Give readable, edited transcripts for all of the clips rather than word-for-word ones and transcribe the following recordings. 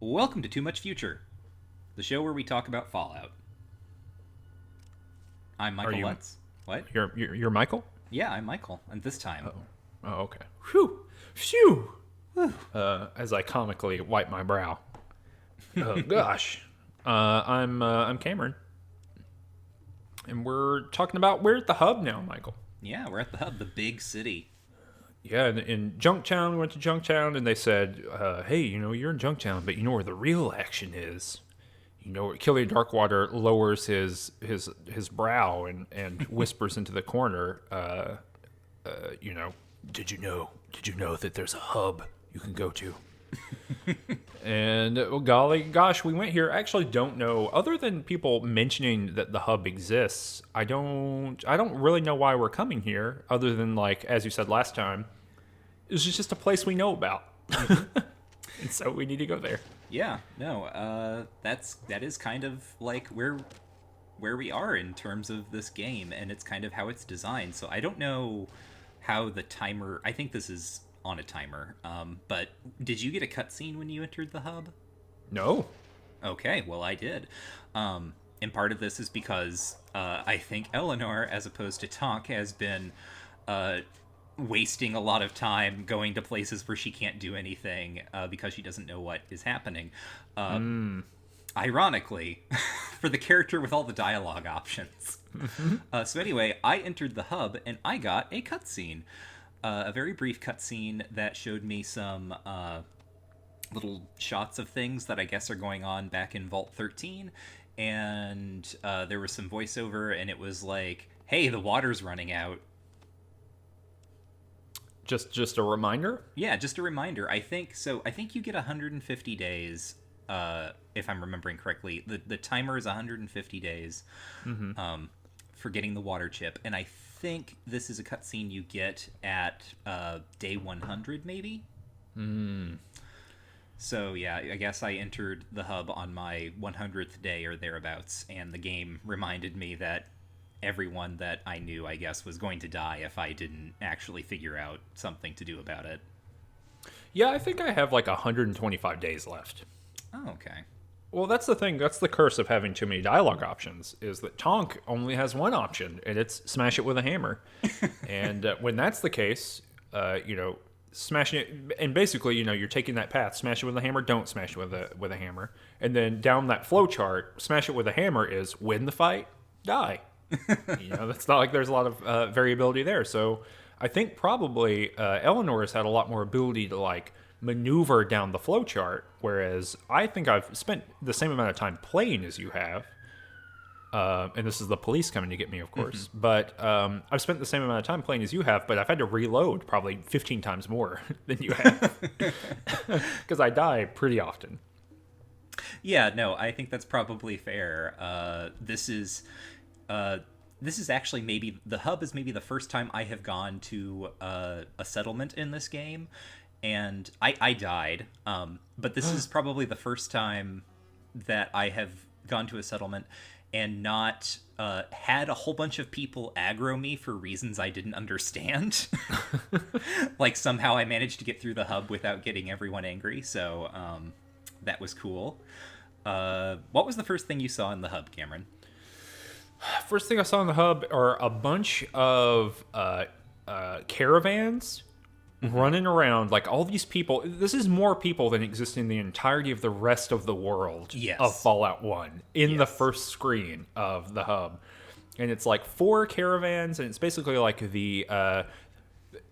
Welcome to Too Much Future, the show where we talk about Fallout. I'm Are Michael you? Lutz. What? You're Michael? Yeah, I'm Michael, and this time. Oh. Oh, okay. Phew. As I comically wipe my brow. Oh gosh. I'm Cameron, and we're talking about we're at the hub now, Michael. Yeah, we're at the hub, the big city. Yeah, in Junktown, we went to Junktown, and they said, "Hey, you're in Junktown, but you know where the real action is. Killian Darkwater lowers his brow and whispers into the corner. You know, did you know? Did you know that there's a hub you can go to?" And well, golly gosh, we went here. I actually don't know, other than people mentioning that the hub exists. I don't really know why we're coming here, other than, like, as you said last time, it's just a place we know about. And so we need to go there. Yeah, no, that is kind of like where we are in terms of this game, and it's kind of how it's designed. So I don't know how the timer. I think this is on a timer. But did you get a cutscene when you entered the hub? No. Okay, well, I did. And part of this is because I think Eleanor, as opposed to Tonk, has been wasting a lot of time going to places where she can't do anything because she doesn't know what is happening. Ironically, for the character with all the dialogue options. So anyway, I entered the hub and I got a cutscene. A very brief cutscene that showed me some little shots of things that I guess are going on back in Vault 13. And there was some voiceover, and it was like, hey, the water's running out. Just a reminder? Yeah, just a reminder. I think you get 150 days, if I'm remembering correctly. The timer is 150 days for getting the water chip. And I think this is a cutscene you get at day 100, maybe? So yeah, I guess I entered the hub on my 100th day or thereabouts, and the game reminded me that everyone that I knew, I guess, was going to die if I didn't actually figure out something to do about it. Yeah, I think I have like 125 days left. Oh, okay. Well, that's the thing. That's the curse of having too many dialogue options, is that Tonk only has one option, and it's smash it with a hammer. And when that's the case, smashing it, and basically, you're taking that path, smash it with a hammer, don't smash it with a hammer. And then down that flow chart, smash it with a hammer is win the fight, die. That's not like there's a lot of variability there. So I think probably Eleanor has had a lot more ability to, like, maneuver down the flow chart, whereas I think I've spent the same amount of time playing as you have. And this is the police coming to get me, of course. But I've spent the same amount of time playing as you have, but I've had to reload probably 15 times more than you have. Because I die pretty often. Yeah, no, I think that's probably fair. This is actually maybe the hub is maybe the first time I have gone to a settlement in this game, and I died. But this is probably the first time that I have gone to a settlement and not had a whole bunch of people aggro me for reasons I didn't understand. Like, somehow I managed to get through the hub without getting everyone angry, so that was cool. What was the first thing you saw in the hub, Cameron? First thing I saw in the hub are a bunch of caravans running around, like all these people. This is more people than exist in the entirety of the rest of the world of Fallout 1 in the first screen of the hub. And it's like 4 caravans, and it's basically like the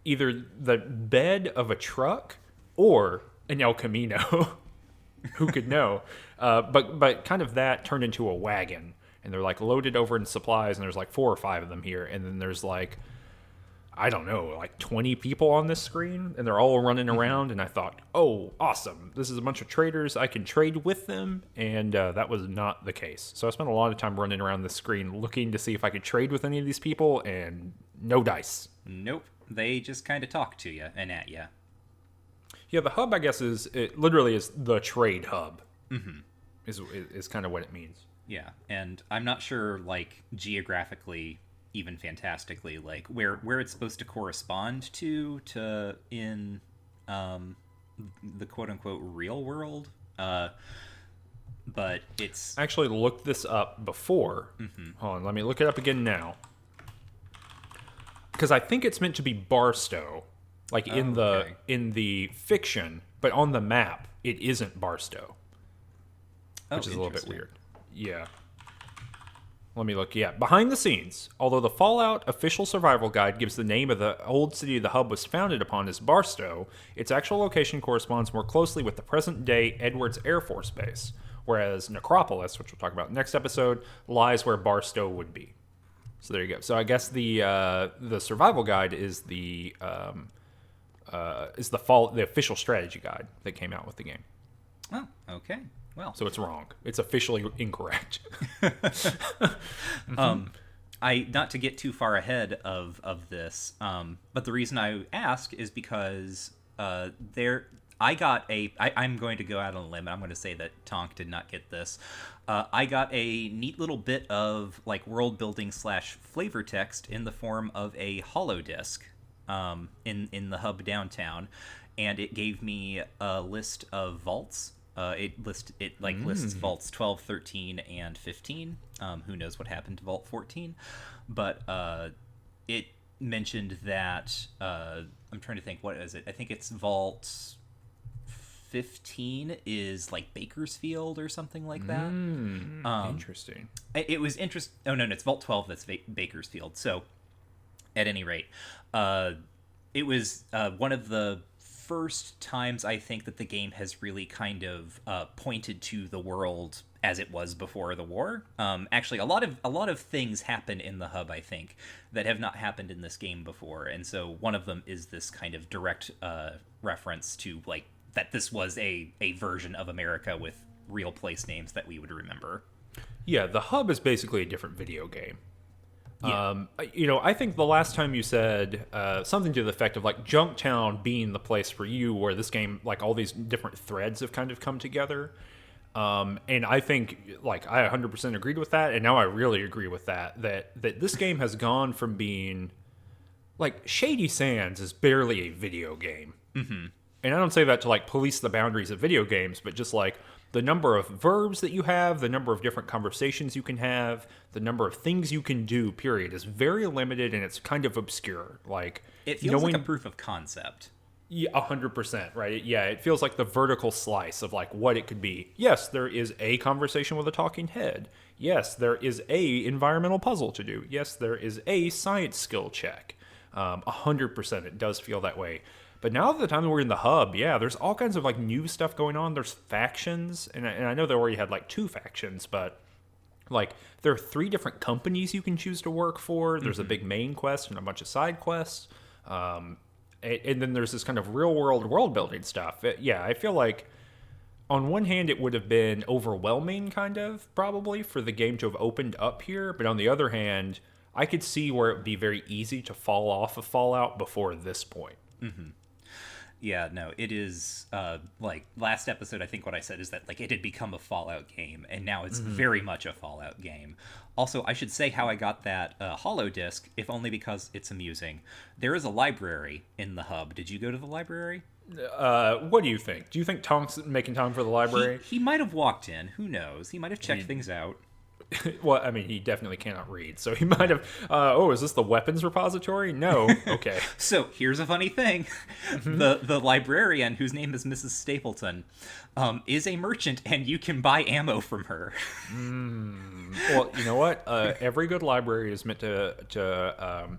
either the bed of a truck or an El Camino. Who could know? But kind of that turned into a wagon. And they're like loaded over in supplies, and there's like 4 or 5 of them here. And then there's like, I don't know, like 20 people on this screen, and they're all running around. And I thought, oh, awesome. This is a bunch of traders. I can trade with them. And that was not the case. So I spent a lot of time running around the screen looking to see if I could trade with any of these people, and no dice. Nope. They just kind of talk to you and at you. Yeah, the hub, I guess, it literally is the trade hub. Is kind of what it means. Yeah, and I'm not sure, like, geographically, even fantastically, like, where it's supposed to correspond to in the quote-unquote real world. But it's I actually looked this up before. Hold on, let me look it up again now. Because I think it's meant to be Barstow, like in the fiction, but on the map it isn't Barstow, which is a little bit weird. Yeah. Let me look. Yeah, behind the scenes, although the Fallout official survival guide gives the name of the old city the hub was founded upon as Barstow, its actual location corresponds more closely with the present-day Edwards Air Force Base, whereas Necropolis, which we'll talk about next episode, lies where Barstow would be. So there you go. So I guess the survival guide is the official strategy guide that came out with the game. Oh, okay. Well, so it's wrong. It's officially incorrect. I not to get too far ahead of this, but the reason I ask is because I'm going to go out on a limb, and I'm going to say that Tonk did not get this. I got a neat little bit of like world building / flavor text in the form of a holo disc in the hub downtown, and it gave me a list of vaults. It lists vaults 12, 13, and 15. Who knows what happened to vault 14? But it mentioned that I'm trying to think, what is it? I think it's vault 15 is like Bakersfield or something like that. Interesting. It was interesting. Oh no, it's vault 12 that's Bakersfield. So at any rate, it was one of the first times I think that the game has really kind of pointed to the world as it was before the war. Actually, a lot of things happen in the hub, I think, that have not happened in this game before, and so one of them is this kind of direct reference to like that this was a version of America with real place names that we would remember. Yeah, the hub is basically a different video game. Yeah. I think the last time you said something to the effect of like Junktown being the place for you, where this game, like all these different threads have kind of come together. And I think like I 100% agreed with that, and now I really agree with that this game has gone from being like Shady Sands is barely a video game. Mm-hmm. And I don't say that to like police the boundaries of video games, but just like the number of verbs that you have, the number of different conversations you can have, the number of things you can do, period, is very limited, and it's kind of obscure. Like it feels like a proof of concept. Yeah, 100%, right? Yeah, it feels like the vertical slice of like what it could be. Yes, there is a conversation with a talking head. Yes, there is a environmental puzzle to do. Yes, there is a science skill check. 100%, it does feel that way. But now at the time that we're in the hub, yeah, there's all kinds of like new stuff going on. There's factions, and I know they already had like 2 factions, but like there are 3 different companies you can choose to work for. There's a big main quest and a bunch of side quests, and then there's this kind of real world building stuff. I feel like on one hand it would have been overwhelming, kind of probably for the game to have opened up here, but on the other hand, I could see where it would be very easy to fall off of Fallout before this point. Mm-hmm. Yeah, no, it is, like, last episode, I think what I said is that, like, it had become a Fallout game, and now it's very much a Fallout game. Also, I should say how I got that holo disc, if only because it's amusing. There is a library in the hub. Did you go to the library? What do you think? Do you think Tonk's making time for the library? He might have walked in. Who knows? He might have checked things out. Well, I mean, he definitely cannot read, so he might have... is this the weapons repository? No. Okay. So, here's a funny thing. The librarian, whose name is Mrs. Stapleton, is a merchant, and you can buy ammo from her. Well, you know what? Every good library is meant to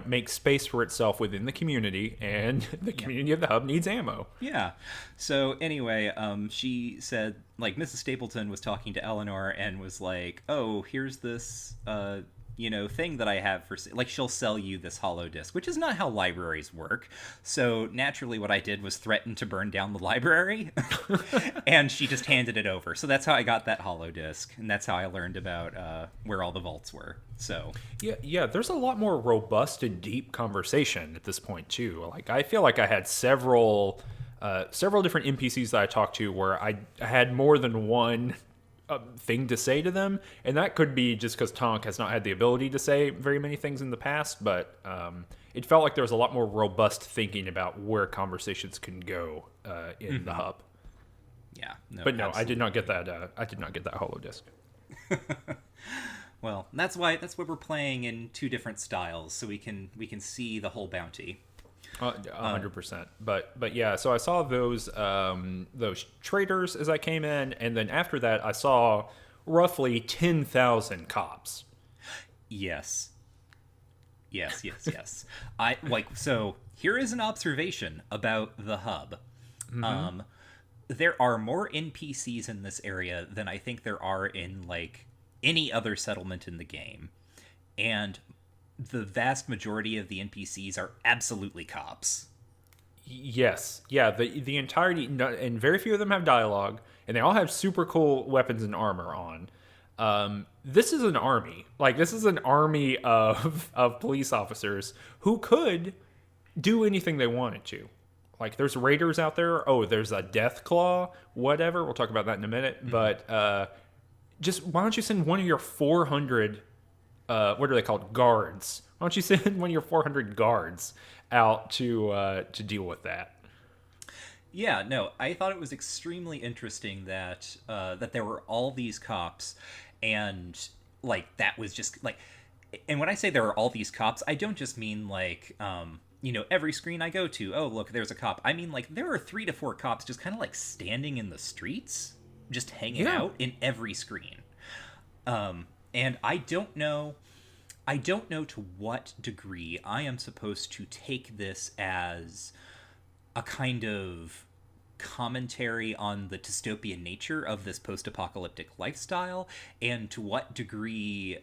make space for itself within the community, and the community of the hub needs ammo. Yeah. So anyway, she said, like, Mrs. Stapleton was talking to Eleanor and was like, oh, here's this, thing that I have for... Like, she'll sell you this holo disc, which is not how libraries work. So naturally what I did was threaten to burn down the library, and she just handed it over. So that's how I got that holo disc, and that's how I learned about where all the vaults were. So yeah, there's a lot more robust and deep conversation at this point too. Like, I feel like I had several different NPCs that I talked to where I had more than one thing to say to them, and that could be just because Tonk has not had the ability to say very many things in the past, but it felt like there was a lot more robust thinking about where conversations can go in the hub. Yeah, no, But no, I did absolutely. not get that. I did not get that holo disc. Well, that's why we're playing in two different styles, so we can see the whole bounty. 100%. But yeah, so I saw those traders as I came in, and then after that, I saw roughly 10,000 cops. Yes. Yes, yes, yes. I like so here is an observation about the hub. Um there are more NPCs in this area than I think there are in like any other settlement in the game. And the vast majority of the NPCs are absolutely cops. Yes, yeah. The entirety, and very few of them have dialogue, and they all have super cool weapons and armor on. This is an army. Like this is an army of police officers who could do anything they wanted to. Like there's raiders out there. Oh, there's a deathclaw. Whatever. We'll talk about that in a minute. But just why don't you send one of your 400 what are they called, guards? Why don't you send one of your 400 guards out to deal with that? Yeah, no, I thought it was extremely interesting that that there were all these cops, and like that was just like, and when I say there are all these cops, I don't just mean like every screen I go to, oh look, there's a cop. I mean like there are 3 to 4 cops just kind of like standing in the streets, just hanging Yeah. out in every screen. And I don't know to what degree I am supposed to take this as a kind of commentary on the dystopian nature of this post-apocalyptic lifestyle, and to what degree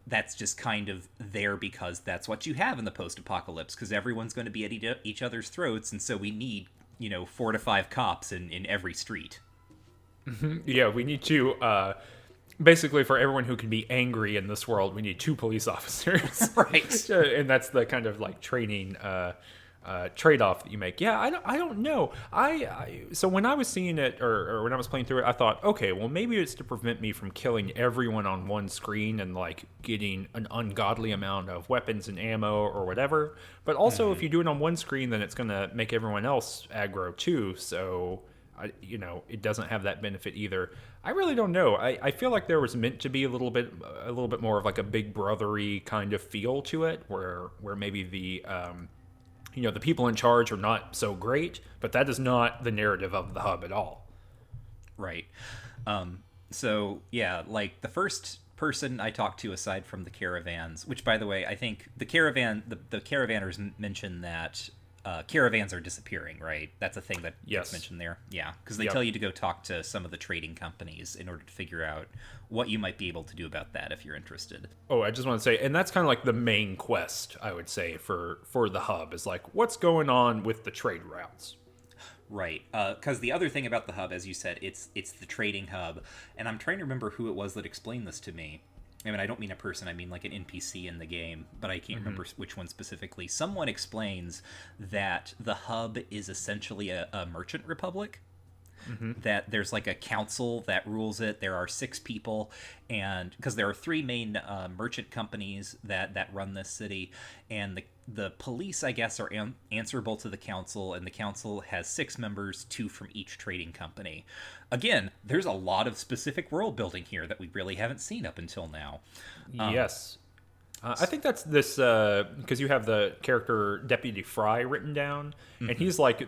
that's just kind of there because that's what you have in the post-apocalypse, because everyone's going to be at each other's throats, and so we need 4 to 5 cops in every street. Yeah, we need to basically for everyone who can be angry in this world, we need 2 police officers. Right. And that's the kind of like training trade-off that you make. Yeah, I don't know. So when I was seeing it or when I was playing through it, I thought, okay, well maybe it's to prevent me from killing everyone on one screen and like getting an ungodly amount of weapons and ammo or whatever. But also if you do it on one screen, then it's going to make everyone else aggro too. So it doesn't have that benefit either. I really don't know. I feel like there was meant to be a little bit more of like a big brothery kind of feel to it, where maybe the people in charge are not so great, but that is not the narrative of the hub at all. Right. So yeah, like the first person I talked to aside from the caravans, which by the way, I think the caravanners mention that caravans are disappearing, right? That's a thing that Yes. gets mentioned there. Yeah, because they Yep. tell you to go talk to some of the trading companies in order to figure out what you might be able to do about that if you're interested. Oh, I just want to say, and that's kind of like the main quest, I would say, for the hub is like, what's going on with the trade routes? Right, because the other thing about the hub, as you said, it's the trading hub, and I'm trying to remember who it was that explained this to me. I mean, I don't mean a person, I mean like an NPC in the game, but I can't remember which one specifically. Someone explains that the hub is essentially a merchant republic, that there's like a council that rules it. There are 6 people, and because there are 3 main merchant companies that run this city, and the police, I guess, are answerable to the council, and the council has 6 members, 2 from each trading company. Again, there's a lot of specific world building here that we really haven't seen up until now. Yes. I think that's this because you have the character Deputy Fry written down, and he's like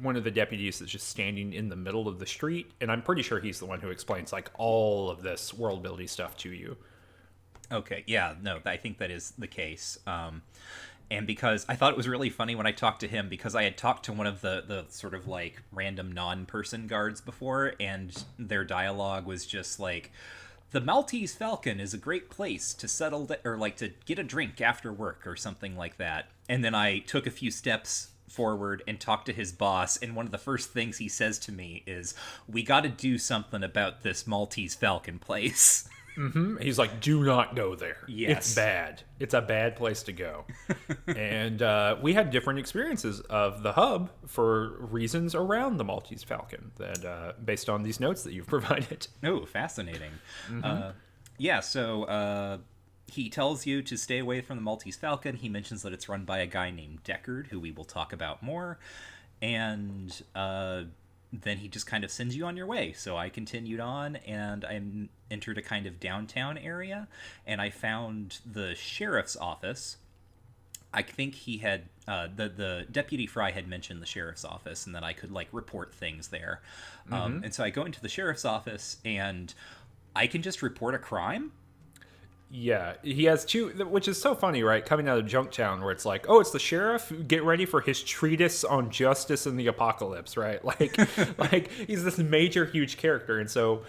one of the deputies that's just standing in the middle of the street, and I'm pretty sure he's the one who explains like all of this world building stuff to you. Okay, yeah, no, I think that is the case. And because I thought it was really funny when I talked to him, because I had talked to one of the sort of like random non-person guards before, and their dialogue was just like, the Maltese Falcon is a great place to settle or like to get a drink after work or something like that. And then I took a few steps forward and talked to his boss, and one of the first things he says to me is, we got to do something about this Maltese Falcon place. He's like, do not go there. Yes. It's bad. It's a bad place to go. And we had different experiences of the hub for reasons around the Maltese Falcon that based on these notes that you've provided. Oh, fascinating. Yeah, so he tells you to stay away from the Maltese Falcon. He mentions that it's run by a guy named Deckard, who we will talk about more. And then he just kind of sends you on your way. So I continued on, and I entered a kind of downtown area, and I found the sheriff's office. I think he had the deputy Fry had mentioned the sheriff's office, and that I could like report things there. And so I go into the sheriff's office, and I can just report a crime. Yeah, he has two, which is so funny, right? Coming out of Junktown, where it's like, oh, it's the sheriff. Get ready for his treatise on justice and the apocalypse, right? Like, like he's this major, huge character, and so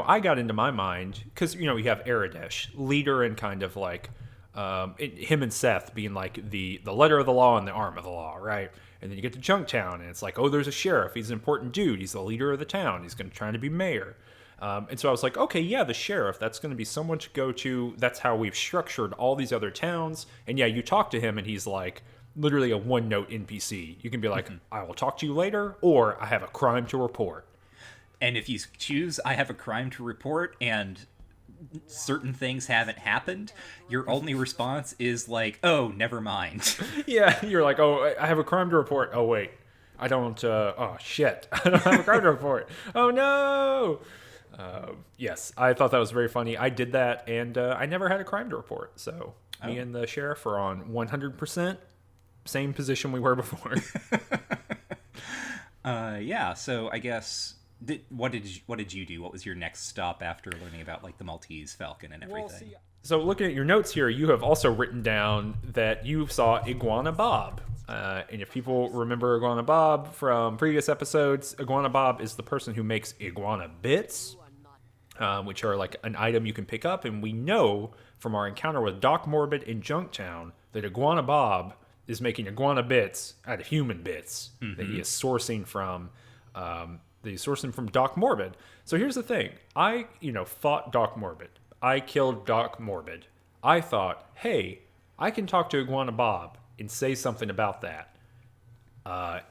I got into my mind because you have Aradesh, leader and kind of like him and Seth being like the letter of the law and the arm of the law, right? And then you get to Junktown, and it's like, oh, there's a sheriff. He's an important dude. He's the leader of the town. He's going to try to be mayor. And so I was like, okay, yeah, the sheriff, that's going to be someone to go to. That's how we've structured all these other towns. And yeah, you talk to him and he's like literally a one-note NPC. You can be like, I will talk to you later, or I have a crime to report. And if you choose, I have a crime to report, and certain things haven't happened, your only response is like, oh, never mind. Yeah, you're like, oh, I have a crime to report. Oh, wait, I don't, oh, shit. I don't have a crime to report. Oh, no. Yes, I thought that was very funny. I did that, and I never had a crime to report. So me and the sheriff are on 100% same position we were before. Yeah. So I guess what did you do? What was your next stop after learning about like the Maltese Falcon and everything? So looking at your notes here, you have also written down that you saw Iguana Bob. And if people remember Iguana Bob from previous episodes, Iguana Bob is the person who makes iguana bits, which are like an item you can pick up. And we know from our encounter with Doc Morbid in Junktown that Iguana Bob is making iguana bits out of human bits that he is sourcing from Doc Morbid. So here's the thing. I, fought Doc Morbid. I killed Doc Morbid. I thought, hey, I can talk to Iguana Bob and say something about that.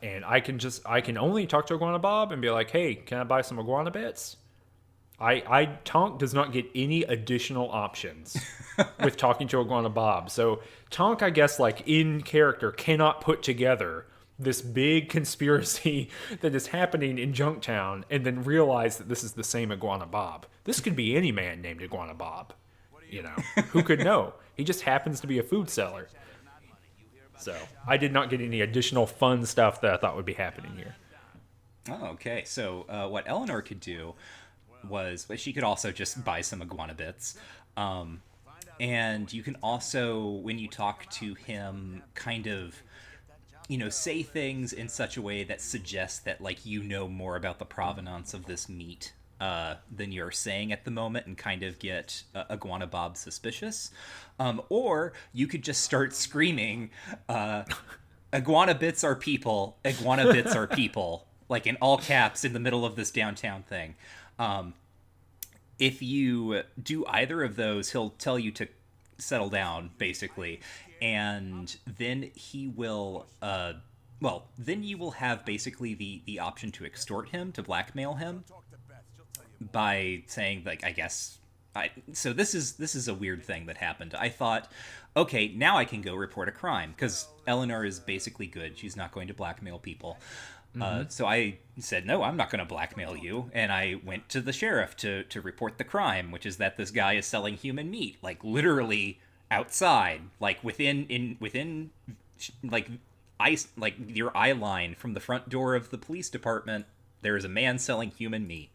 And I can only talk to Iguana Bob and be like, hey, can I buy some iguana bits? Tonk does not get any additional options with talking to Iguana Bob. So Tonk, I guess, like in character, cannot put together this big conspiracy that is happening in Junktown and then realize that this is the same Iguana Bob. This could be any man named Iguana Bob. Who could know? He just happens to be a food seller. So I did not get any additional fun stuff that I thought would be happening here. Oh, okay. So what Eleanor could do was she could also just buy some iguana bits. And you can also, when you talk to him, kind of, say things in such a way that suggests that, like, more about the provenance of this meat than you're saying at the moment, and kind of get Iguana Bob suspicious. Or you could just start screaming, iguana bits are people, iguana bits are people, like in all caps in the middle of this downtown thing. If you do either of those, he'll tell you to settle down, basically. And then he will, then you will have basically the option to extort him, to blackmail him, by saying, like, I guess... So this is a weird thing that happened. I thought, okay, now I can go report a crime, because Eleanor is basically good. She's not going to blackmail people. So I said, no, I'm not going to blackmail you. And I went to the sheriff to report the crime, which is that this guy is selling human meat, like literally outside, like within like ice, like your eye line from the front door of the police department. There is a man selling human meat.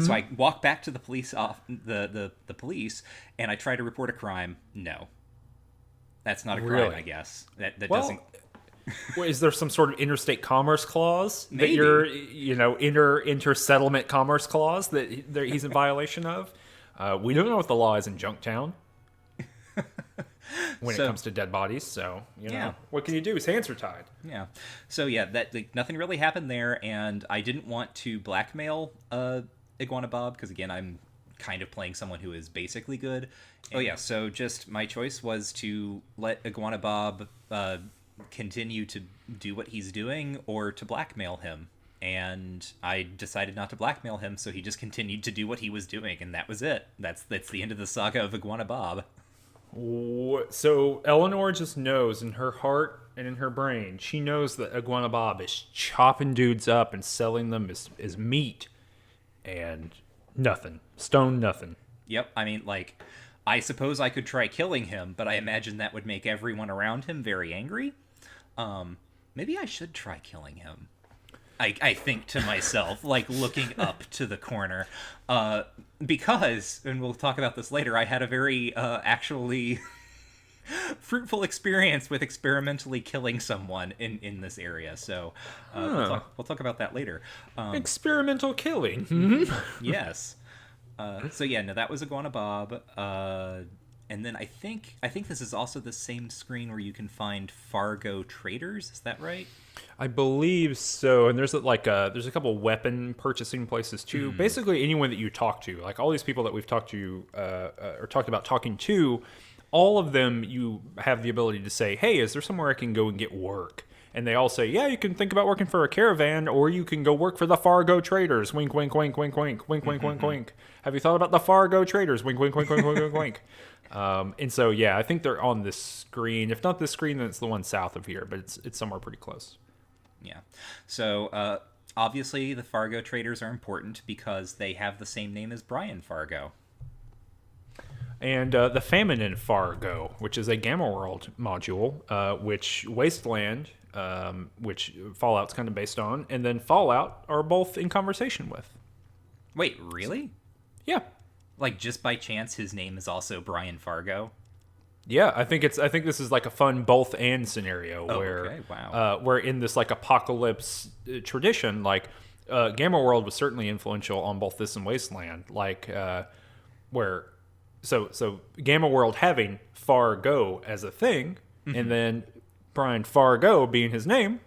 So I walk back to the police the police, and I try to report a crime. No, that's not a crime. Really? I guess that doesn't. Well, is there some sort of interstate commerce clause Maybe. that you're inter-settlement commerce clause that he's in violation of? We don't know what the law is in Junktown when it comes to dead bodies. So what can you do? His hands are tied. Yeah. So that nothing really happened there, and I didn't want to blackmail Iguana Bob because again I'm kind of playing someone who is basically good. So just my choice was to let Iguana Bob continue to do what he's doing or to blackmail him, and I decided not to blackmail him, so he just continued to do what he was doing, and that was it. That's the end of the saga of Iguana Bob. So Eleanor just knows in her heart and in her brain, she knows that Iguana Bob is chopping dudes up and selling them as meat, and nothing. Stone nothing. Yep. I mean, like, I suppose I could try killing him, but I imagine that would make everyone around him very angry. Maybe I should try killing him. I think to myself, like looking up to the corner, because, and we'll talk about this later, I had a very actually fruitful experience with experimentally killing someone in this area. So we'll talk about that later. Experimental killing. Yes. So yeah, no, that was Iguana Bob. And then I think this is also the same screen where you can find Fargo traders. Is that right? I believe so. And there's there's a couple weapon purchasing places too. Basically, anyone that you talk to, like all these people that we've talked to or talked about talking to, all of them, you have the ability to say, "Hey, is there somewhere I can go and get work?" And they all say, "Yeah, you can think about working for a caravan, or you can go work for the Fargo traders." Wink, wink, wink, wink, wink, wink, wink, wink, wink. Have you thought about the Fargo traders? Wink, wink, wink, wink, wink, wink, wink. And so, yeah, I think they're on this screen. If not this screen, then it's the one south of here, but it's somewhere pretty close. Yeah. So, obviously, the Fargo traders are important because they have the same name as Brian Fargo. And the Feminine Fargo, which is a Gamma World module, which Wasteland, which Fallout's kind of based on, and then Fallout are both in conversation with. Wait, really? Yeah. Like, just by chance, his name is also Brian Fargo? Yeah, I think this is like a fun both and scenario where, okay, wow. Where in this like apocalypse tradition, like Gamma World was certainly influential on both this and Wasteland, like where so Gamma World having Fargo as a thing, and then Brian Fargo being his name,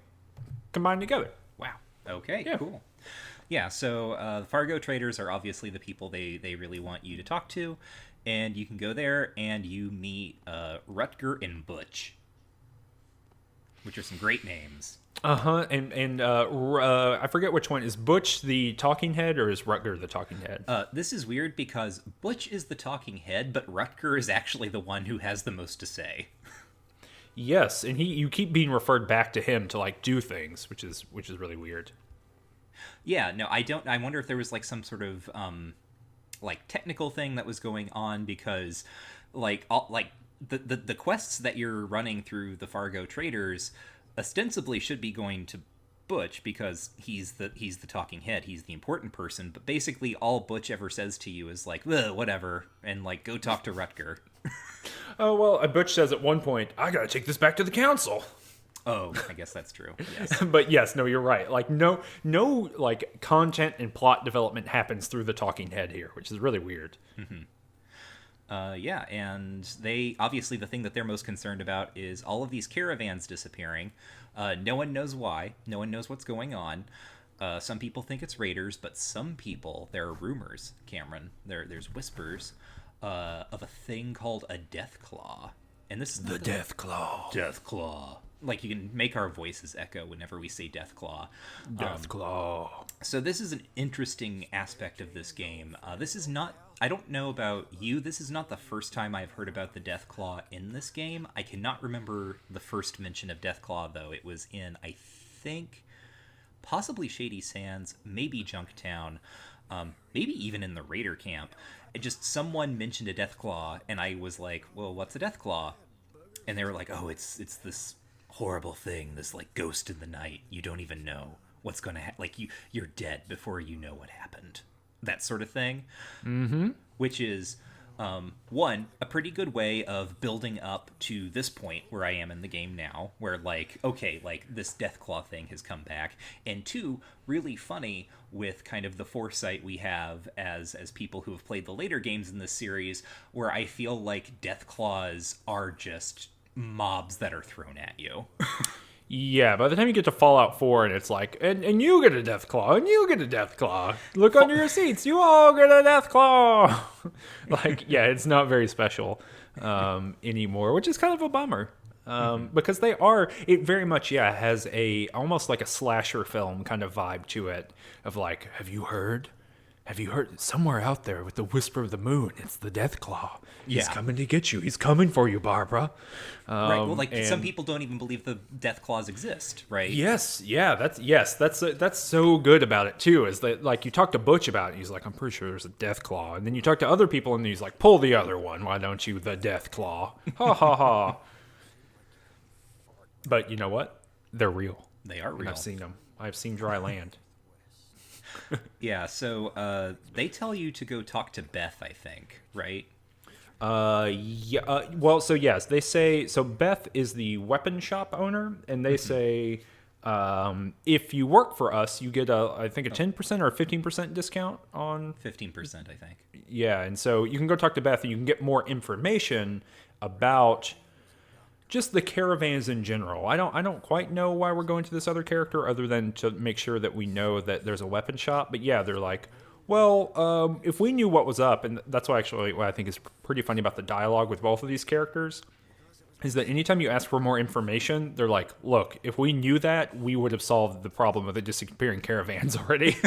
combined together. Wow. Okay. Yeah. Cool. Yeah. So the Fargo traders are obviously the people they really want you to talk to. And you can go there and you meet Rutger and Butch, which are some great names. And I forget which one. Is Butch the talking head or is Rutger the talking head? This is weird because Butch is the talking head, but Rutger is actually the one who has the most to say. Yes, and you keep being referred back to him to like do things, which is really weird. Yeah. No, I wonder if there was like some sort of like technical thing that was going on because the quests that you're running through the Fargo traders ostensibly should be going to Butch because he's the talking head, he's the important person, but basically all Butch ever says to you is like, whatever, and like go talk to Rutger. Oh well, Butch says at one point, I gotta take this back to the council. Oh, I guess that's true. Yes. But yes, no, you're right. Like no like content and plot development happens through the talking head here, which is really weird. Yeah, and they obviously the thing that they're most concerned about is all of these caravans disappearing. No one knows why. No one knows what's going on. Some people think it's raiders, but some people, there are rumors, Cameron. There's whispers of a thing called a deathclaw, and this is The deathclaw. Deathclaw. Like, you can make our voices echo whenever we say Deathclaw. Deathclaw. So this is an interesting aspect of this game. This is not... I don't know about you. This is not the first time I've heard about the Deathclaw in this game. I cannot remember the first mention of Deathclaw, though. It was in, I think, possibly Shady Sands, maybe Junktown, maybe even in the Raider camp. Someone mentioned a Deathclaw, and I was like, well, what's a Deathclaw? And they were like, oh, it's this horrible thing, this like ghost in the night. You don't even know what's gonna happen. Like you're dead before you know what happened. That sort of thing. Which is one, a pretty good way of building up to this point where I am in the game now, where like, okay, like this Deathclaw thing has come back, and two, really funny with kind of the foresight we have as people who have played the later games in this series, where I feel like Deathclaws are just mobs that are thrown at you. Yeah, by the time you get to Fallout 4 and it's like, and you get a Deathclaw, and you get a Deathclaw. Look under your seats, you all get a Deathclaw. Like, yeah, it's not very special anymore, which is kind of a bummer. Because it very much, has almost like a slasher film kind of vibe to it, of like, have you heard? have you heard somewhere out there with the whisper of the moon? It's the Deathclaw. He's Yeah. coming to get you. He's coming for you, Barbara. Right. Well, like some and- people don't even believe the death claws exist, right? Yes, yeah, that's so good about it too. Is that like you talk to Butch about it, he's like, I'm pretty sure there's a Deathclaw, and then you talk to other people, and he's like, pull the other one, why don't you? The Deathclaw, ha ha ha. But you know what? They're real. They are And real. I've seen them. I've seen dry land. Yeah. So they tell you to go talk to Beth, I think, right? Yeah. Well, so yes, they say so. Beth is the weapon shop owner, and they say, if you work for us, you get I think a 10% or a 15% discount on. 15%, I think. Yeah, and so you can go talk to Beth, and you can get more information about just the caravans in general. I don't quite know why we're going to this other character, other than to make sure that we know that there's a weapon shop. But yeah, they're like, well, if we knew what was up, and that's why actually what I think is pretty funny about the dialogue with both of these characters, is that anytime you ask for more information, they're like, look, if we knew that, we would have solved the problem of the disappearing caravans already.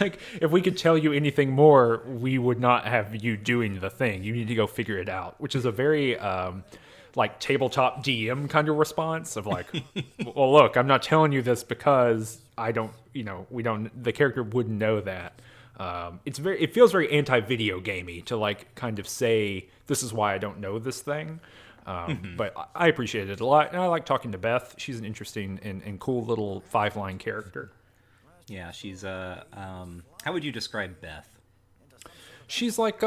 Like, if we could tell you anything more, we would not have you doing the thing. You need to go figure it out, which is a very like tabletop DM kind of response of like, well, look, I'm not telling you this because I don't, the character wouldn't know that. It feels very anti-video gamey to like kind of say, this is why I don't know this thing. But I appreciate it a lot. And I like talking to Beth. She's an interesting and cool little 5-line character. Yeah, she's how would you describe Beth? She's like,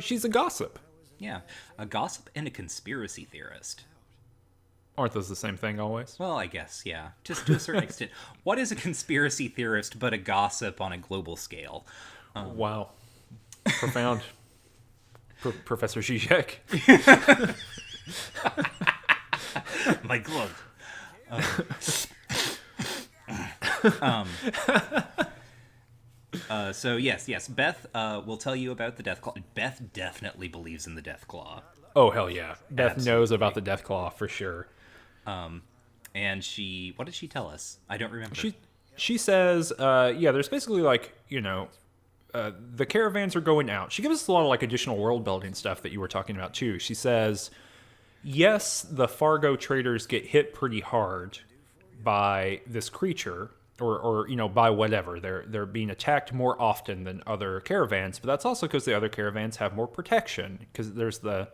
she's a gossip. Yeah, a gossip and a conspiracy theorist. Aren't those the same thing always? Well, I guess, yeah. Just to a certain extent. What is a conspiracy theorist but a gossip on a global scale? Wow. Profound. Professor Zizek. My glove. So yes, Beth will tell you about the Deathclaw. Beth definitely believes in the Deathclaw. Oh, hell yeah. Beth Absolutely. knows about the Deathclaw for sure. And what did she tell us? I don't remember. She says, there's basically like, the caravans are going out. She gives us a lot of like additional world building stuff that you were talking about too. She says, yes, the Fargo traders get hit pretty hard by this creature or by whatever. They're being attacked more often than other caravans, but that's also because the other caravans have more protection because there's the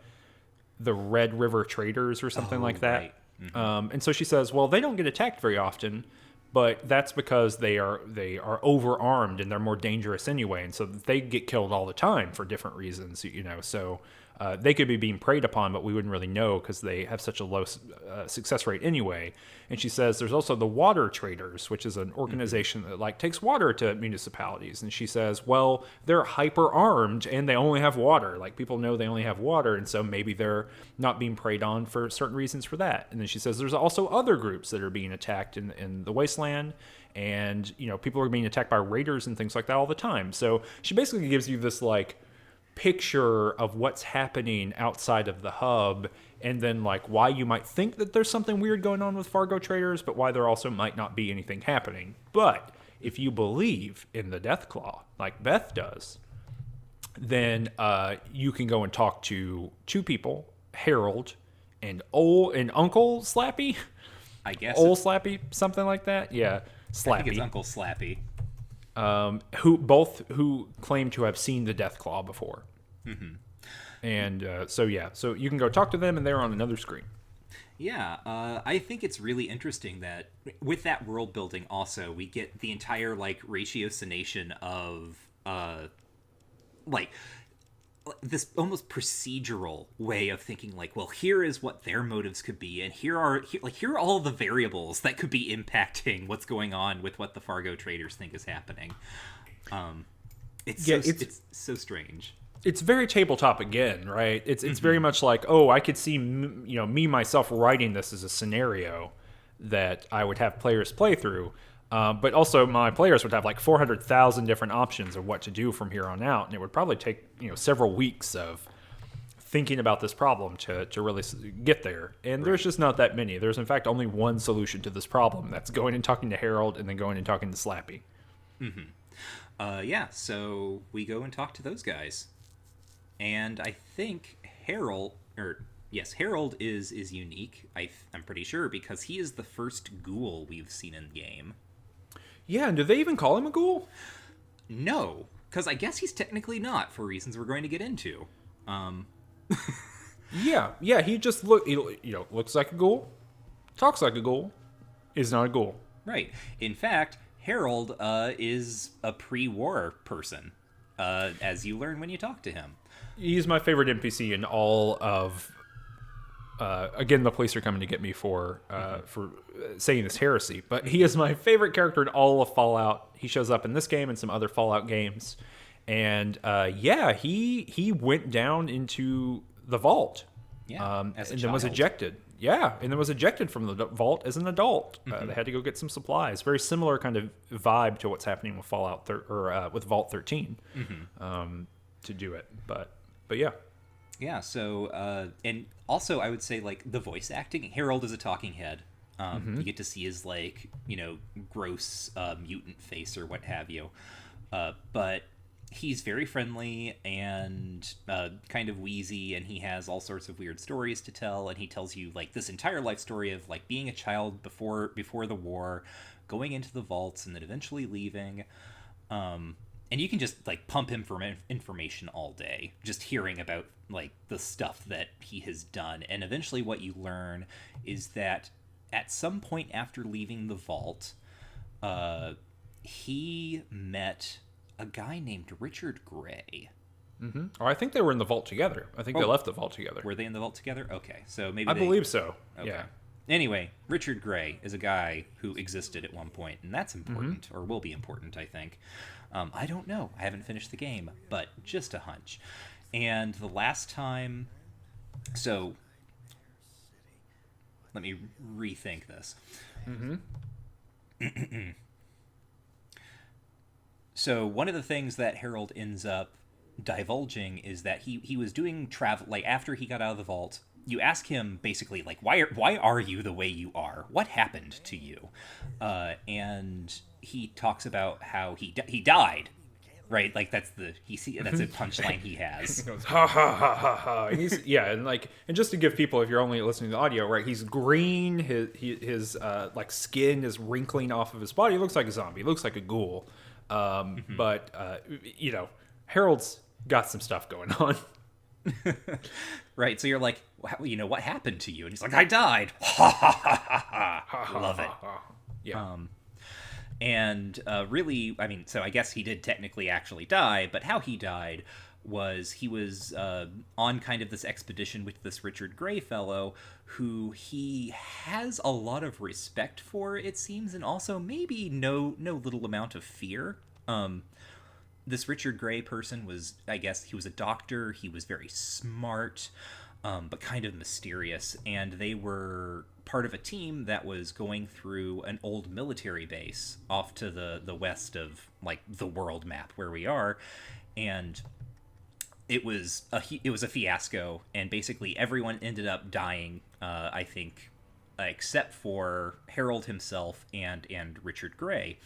Red River traders or something like that. Right. Mm-hmm. And so she says, well, they don't get attacked very often, but that's because they are overarmed and they're more dangerous anyway, and so they get killed all the time for different reasons, So they could be being preyed upon, but we wouldn't really know because they have such a low success rate anyway. And she says there's also the water traders, which is an organization that like takes water to municipalities. And she says, well, they're hyper armed and they only have water. Like people know they only have water, and so maybe they're not being preyed on for certain reasons for that. And then she says there's also other groups that are being attacked in the wasteland. And people are being attacked by raiders and things like that all the time. So she basically gives you this like picture of what's happening outside of the hub, and then like why you might think that there's something weird going on with Fargo traders, but why there also might not be anything happening. But if you believe in the Deathclaw, like Beth does, then you can go and talk to two people, Harold and Uncle Slappy. I guess Old Slappy, something like that. Yeah, Slappy. I think it's Uncle Slappy. Who claim to have seen the Deathclaw before. Mm-hmm. And so you can go talk to them, and they're on another screen. Yeah, I think it's really interesting that with that world building also, we get the entire, like, ratiocination of, like, this almost procedural way of thinking, like, well, here is what their motives could be, and here are all the variables that could be impacting what's going on with what the Fargo traders think is happening. It's so strange. It's very tabletop again, right? It's very much like, oh, I could see me myself writing this as a scenario that I would have players play through. But also my players would have like 400,000 different options of what to do from here on out. And it would probably take, several weeks of thinking about this problem to really get there. And there's just not that many. There's in fact only one solution to this problem. That's going and talking to Harold and then going and talking to Slappy. Mm-hmm. Yeah, so we go and talk to those guys. And I think Harold is unique. I'm pretty sure because he is the first ghoul we've seen in game. Yeah, and do they even call him a ghoul? No, because I guess he's technically not for reasons we're going to get into. Yeah, he just looks like a ghoul, talks like a ghoul, is not a ghoul. Right. In fact, Harold is a pre-war person, as you learn when you talk to him. He's my favorite NPC in all of. Again, the police are coming to get me for saying this heresy, but he is my favorite character in all of Fallout. He shows up in this game and some other Fallout games, and he went down into the vault, As a and then child. was ejected. Yeah, and then was ejected from the vault as an adult. They had to go get some supplies. Very similar kind of vibe to what's happening with with Vault 13 to do it, but yeah. Yeah, so, and also I would say, like, the voice acting, Harold is a talking head. You get to see his, like, gross mutant face or what have you. But he's very friendly and kind of wheezy, and he has all sorts of weird stories to tell, and he tells you, like, this entire life story of, like, being a child before the war, going into the vaults, and then eventually leaving. And you can just, like, pump him for information all day, just hearing about, like, the stuff that he has done. And eventually what you learn is that at some point after leaving the vault, he met a guy named Richard Gray. Or I think they were in the vault together. I think they left the vault together. Were they in the vault together? Okay, so maybe I believe so. Okay. Yeah. Anyway, Richard Gray is a guy who existed at one point, and that's important, or will be important, I think. I don't know. I haven't finished the game, but just a hunch. And the last time... So, let me rethink this. So, one of the things that Harold ends up divulging is that he was doing travel, like, after he got out of the vault. You ask him basically, like, why are you the way you are? What happened to you? And he talks about how he died, right? Like, that's a punchline he has. He goes, ha ha ha ha ha. And and just to give people, if you're only listening to the audio, right? He's green. His like skin is wrinkling off of his body. He looks like a zombie. He looks like a ghoul. But Harold's got some stuff going on. Right, so you're like, what happened to you? And he's like, I died. Ha ha ha ha ha. Love it. Yeah. And really, I mean, so I guess he did technically actually die, but how he died was he was on kind of this expedition with this Richard Gray fellow who he has a lot of respect for, it seems, and also maybe no little amount of fear. This Richard Gray person was, I guess, he was a doctor. He was very smart, but kind of mysterious. And they were part of a team that was going through an old military base off to the west of, like, the world map where we are. And it was a fiasco. And basically everyone ended up dying, I think, except for Harold himself and Richard Gray.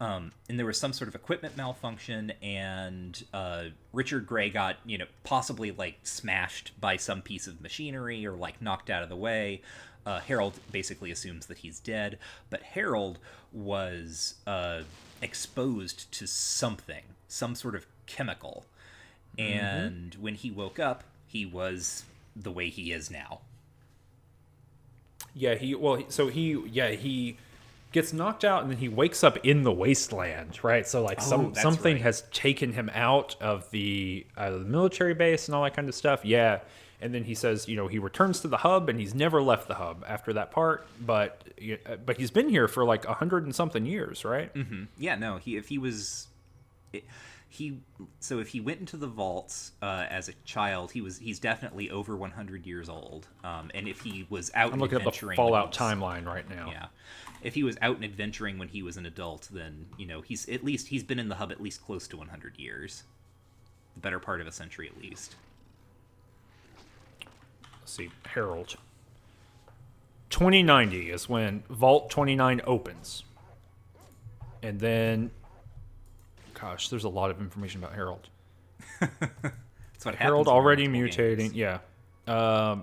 And there was some sort of equipment malfunction, and Richard Gray got, possibly, like, smashed by some piece of machinery or, like, knocked out of the way. Harold basically assumes that he's dead, but Harold was exposed to something, some sort of chemical. And when he woke up, he was the way he is now. Yeah, he gets knocked out, and then he wakes up in the wasteland, right? So, like, something right. has taken him out of the military base and all that kind of stuff. Yeah, and then he says, he returns to the hub, and he's never left the hub after that part. But he's been here for like 100 and something years, right? Mm-hmm. Yeah, no. If he went into the vaults as a child, he's definitely over 100 years old. And if he was out, I'm looking at the Fallout timeline right now. Yeah. If he was out and adventuring when he was an adult, then, he's been in the hub at least close to 100 years. The better part of a century at least. Let's see, Harold. 2090 is when Vault 29 opens. And then, gosh, there's a lot of information about Harold. That's what Harold happens in already multiple mutating. games. Yeah.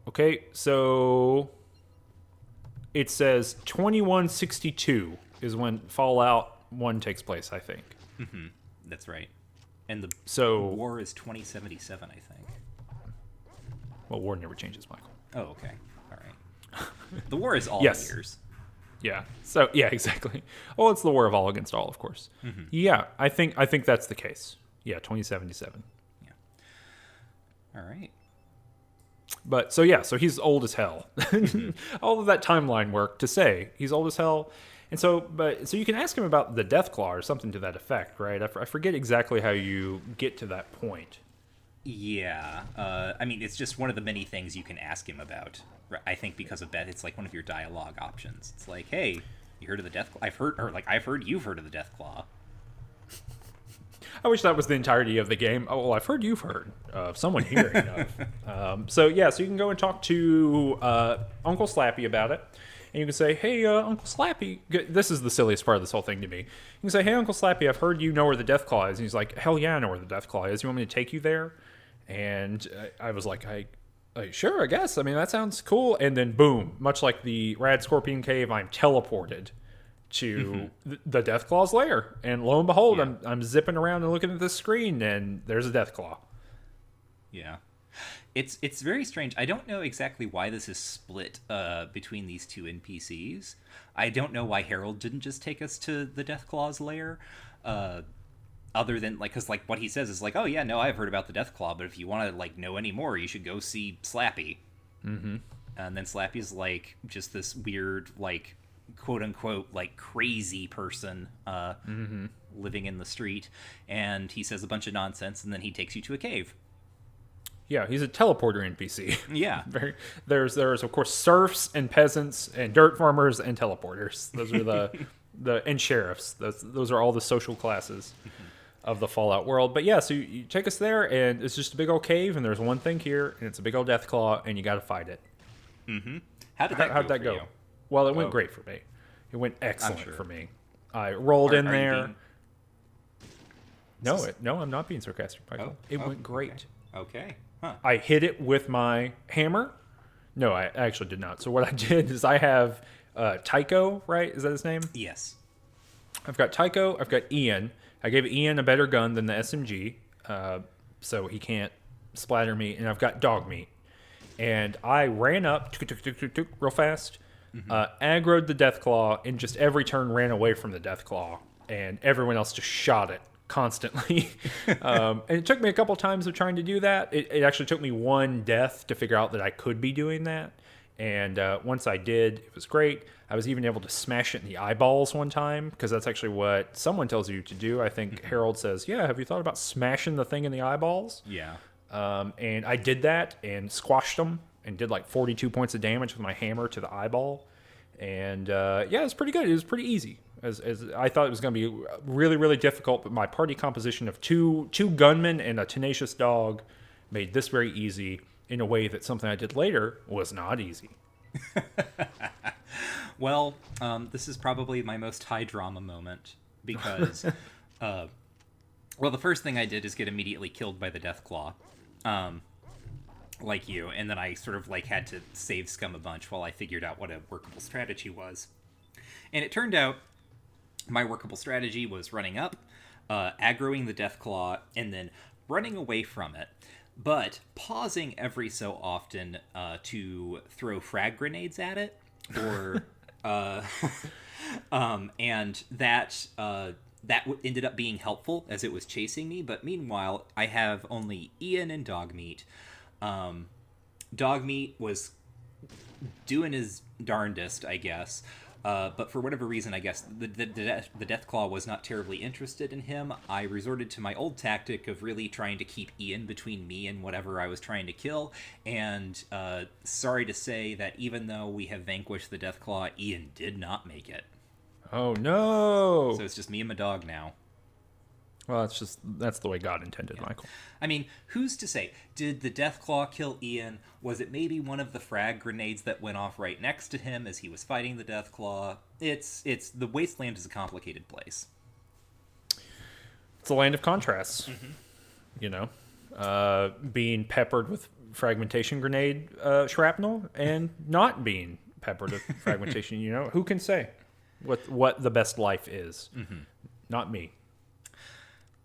Okay, so it says 2162 is when Fallout 1 takes place, I think. That's right. And the So, war is 2077, I think. well, war never changes, Michael. Oh, okay. All right. The war is all Yes. years. Yeah. So, yeah, exactly. Well, it's the war of all against all, of course. Yeah, I think that's the case. Yeah, 2077. Yeah. All right. But so he's old as hell. All of that timeline work to say he's old as hell. And so you can ask him about the deathclaw or something to that effect, right? I forget exactly how you get to that point. Yeah. I mean, it's just one of the many things you can ask him about. I think because of that, it's like one of your dialogue options. It's like, hey, you heard of the deathclaw? I've heard you've heard of the deathclaw. I wish that was the entirety of the game. Oh, well, I've heard you've heard of someone hearing of. So you can go and talk to Uncle Slappy about it. And you can say, hey, Uncle Slappy, this is the silliest part of this whole thing to me. You can say, hey, Uncle Slappy, I've heard you know where the Deathclaw is. And he's like, hell yeah, I know where the Deathclaw is. You want me to take you there? And I was like, sure, I guess. I mean, that sounds cool. And then boom, much like the Rad Scorpion Cave, I'm teleported to the Deathclaw's lair. And lo and behold, Yeah. I'm zipping around and looking at the screen, and there's a Deathclaw. Yeah. It's very strange. I don't know exactly why this is split between these two NPCs. I don't know why Harold didn't just take us to the Deathclaw's lair. Other than, like, because, like, what he says is, like, oh, yeah, no, I've heard about the Deathclaw, but if you want to, like, know any more, you should go see Slappy. Mm-hmm. And then Slappy's, like, just this weird, like, quote-unquote, like, crazy person living in the street. And he says a bunch of nonsense, and then he takes you to a cave. Yeah, he's a teleporter NPC. Yeah. There's of course serfs and peasants and dirt farmers and teleporters. Those are and sheriffs. Those are all the social classes of the Fallout world. But yeah, so you take us there, and it's just a big old cave, and there's one thing here, and it's a big old Deathclaw, and you got to fight it. Mm-hmm. How'd that go? Well, it went great for me. It went excellent sure. for me. I rolled in Are you there. being- No, I'm not being sarcastic, Michael. It went great. Okay. Huh. I hit it with my hammer. No, I actually did not. So what I did is I have Tycho, right? Is that his name? Yes. I've got Tycho. I've got Ian. I gave Ian a better gun than the SMG, so he can't splatter me. And I've got dog meat. And I ran up real fast, aggroed the Deathclaw, and just every turn ran away from the Deathclaw. And everyone else just shot it constantly. And it took me a couple times of trying to do that. It actually took me one death to figure out that I could be doing that. And once I did, it was great. I was even able to smash it in the eyeballs one time, because that's actually what someone tells you to do. I think Harold says, yeah, have you thought about smashing the thing in the eyeballs? Yeah. And I did that and squashed them and did like 42 points of damage with my hammer to the eyeball. And yeah, it was pretty good. It was pretty easy. As I thought it was going to be really, really difficult, but my party composition of two gunmen and a tenacious dog made this very easy in a way that something I did later was not easy. Well, this is probably my most high drama moment because, well, the first thing I did is get immediately killed by the Deathclaw, like you, and then I sort of like had to save scum a bunch while I figured out what a workable strategy was. And it turned out my workable strategy was running up, aggroing the Deathclaw, and then running away from it, but pausing every so often to throw frag grenades at it, or and that ended up being helpful as it was chasing me. But meanwhile, I have only Ian and Dogmeat. Dogmeat was doing his darndest, I guess. But for whatever reason, I guess the Deathclaw was not terribly interested in him. I resorted to my old tactic of really trying to keep Ian between me and whatever I was trying to kill. And sorry to say that even though we have vanquished the Deathclaw, Ian did not make it. Oh, no. So it's just me and my dog now. Well, that's the way God intended, Michael. I mean, who's to say? Did the Deathclaw kill Ian? Was it maybe one of the frag grenades that went off right next to him as he was fighting the Deathclaw? It's the wasteland is a complicated place. It's a land of contrasts. You know, being peppered with fragmentation grenade shrapnel and not being peppered with fragmentation. You know, who can say what the best life is? Not me.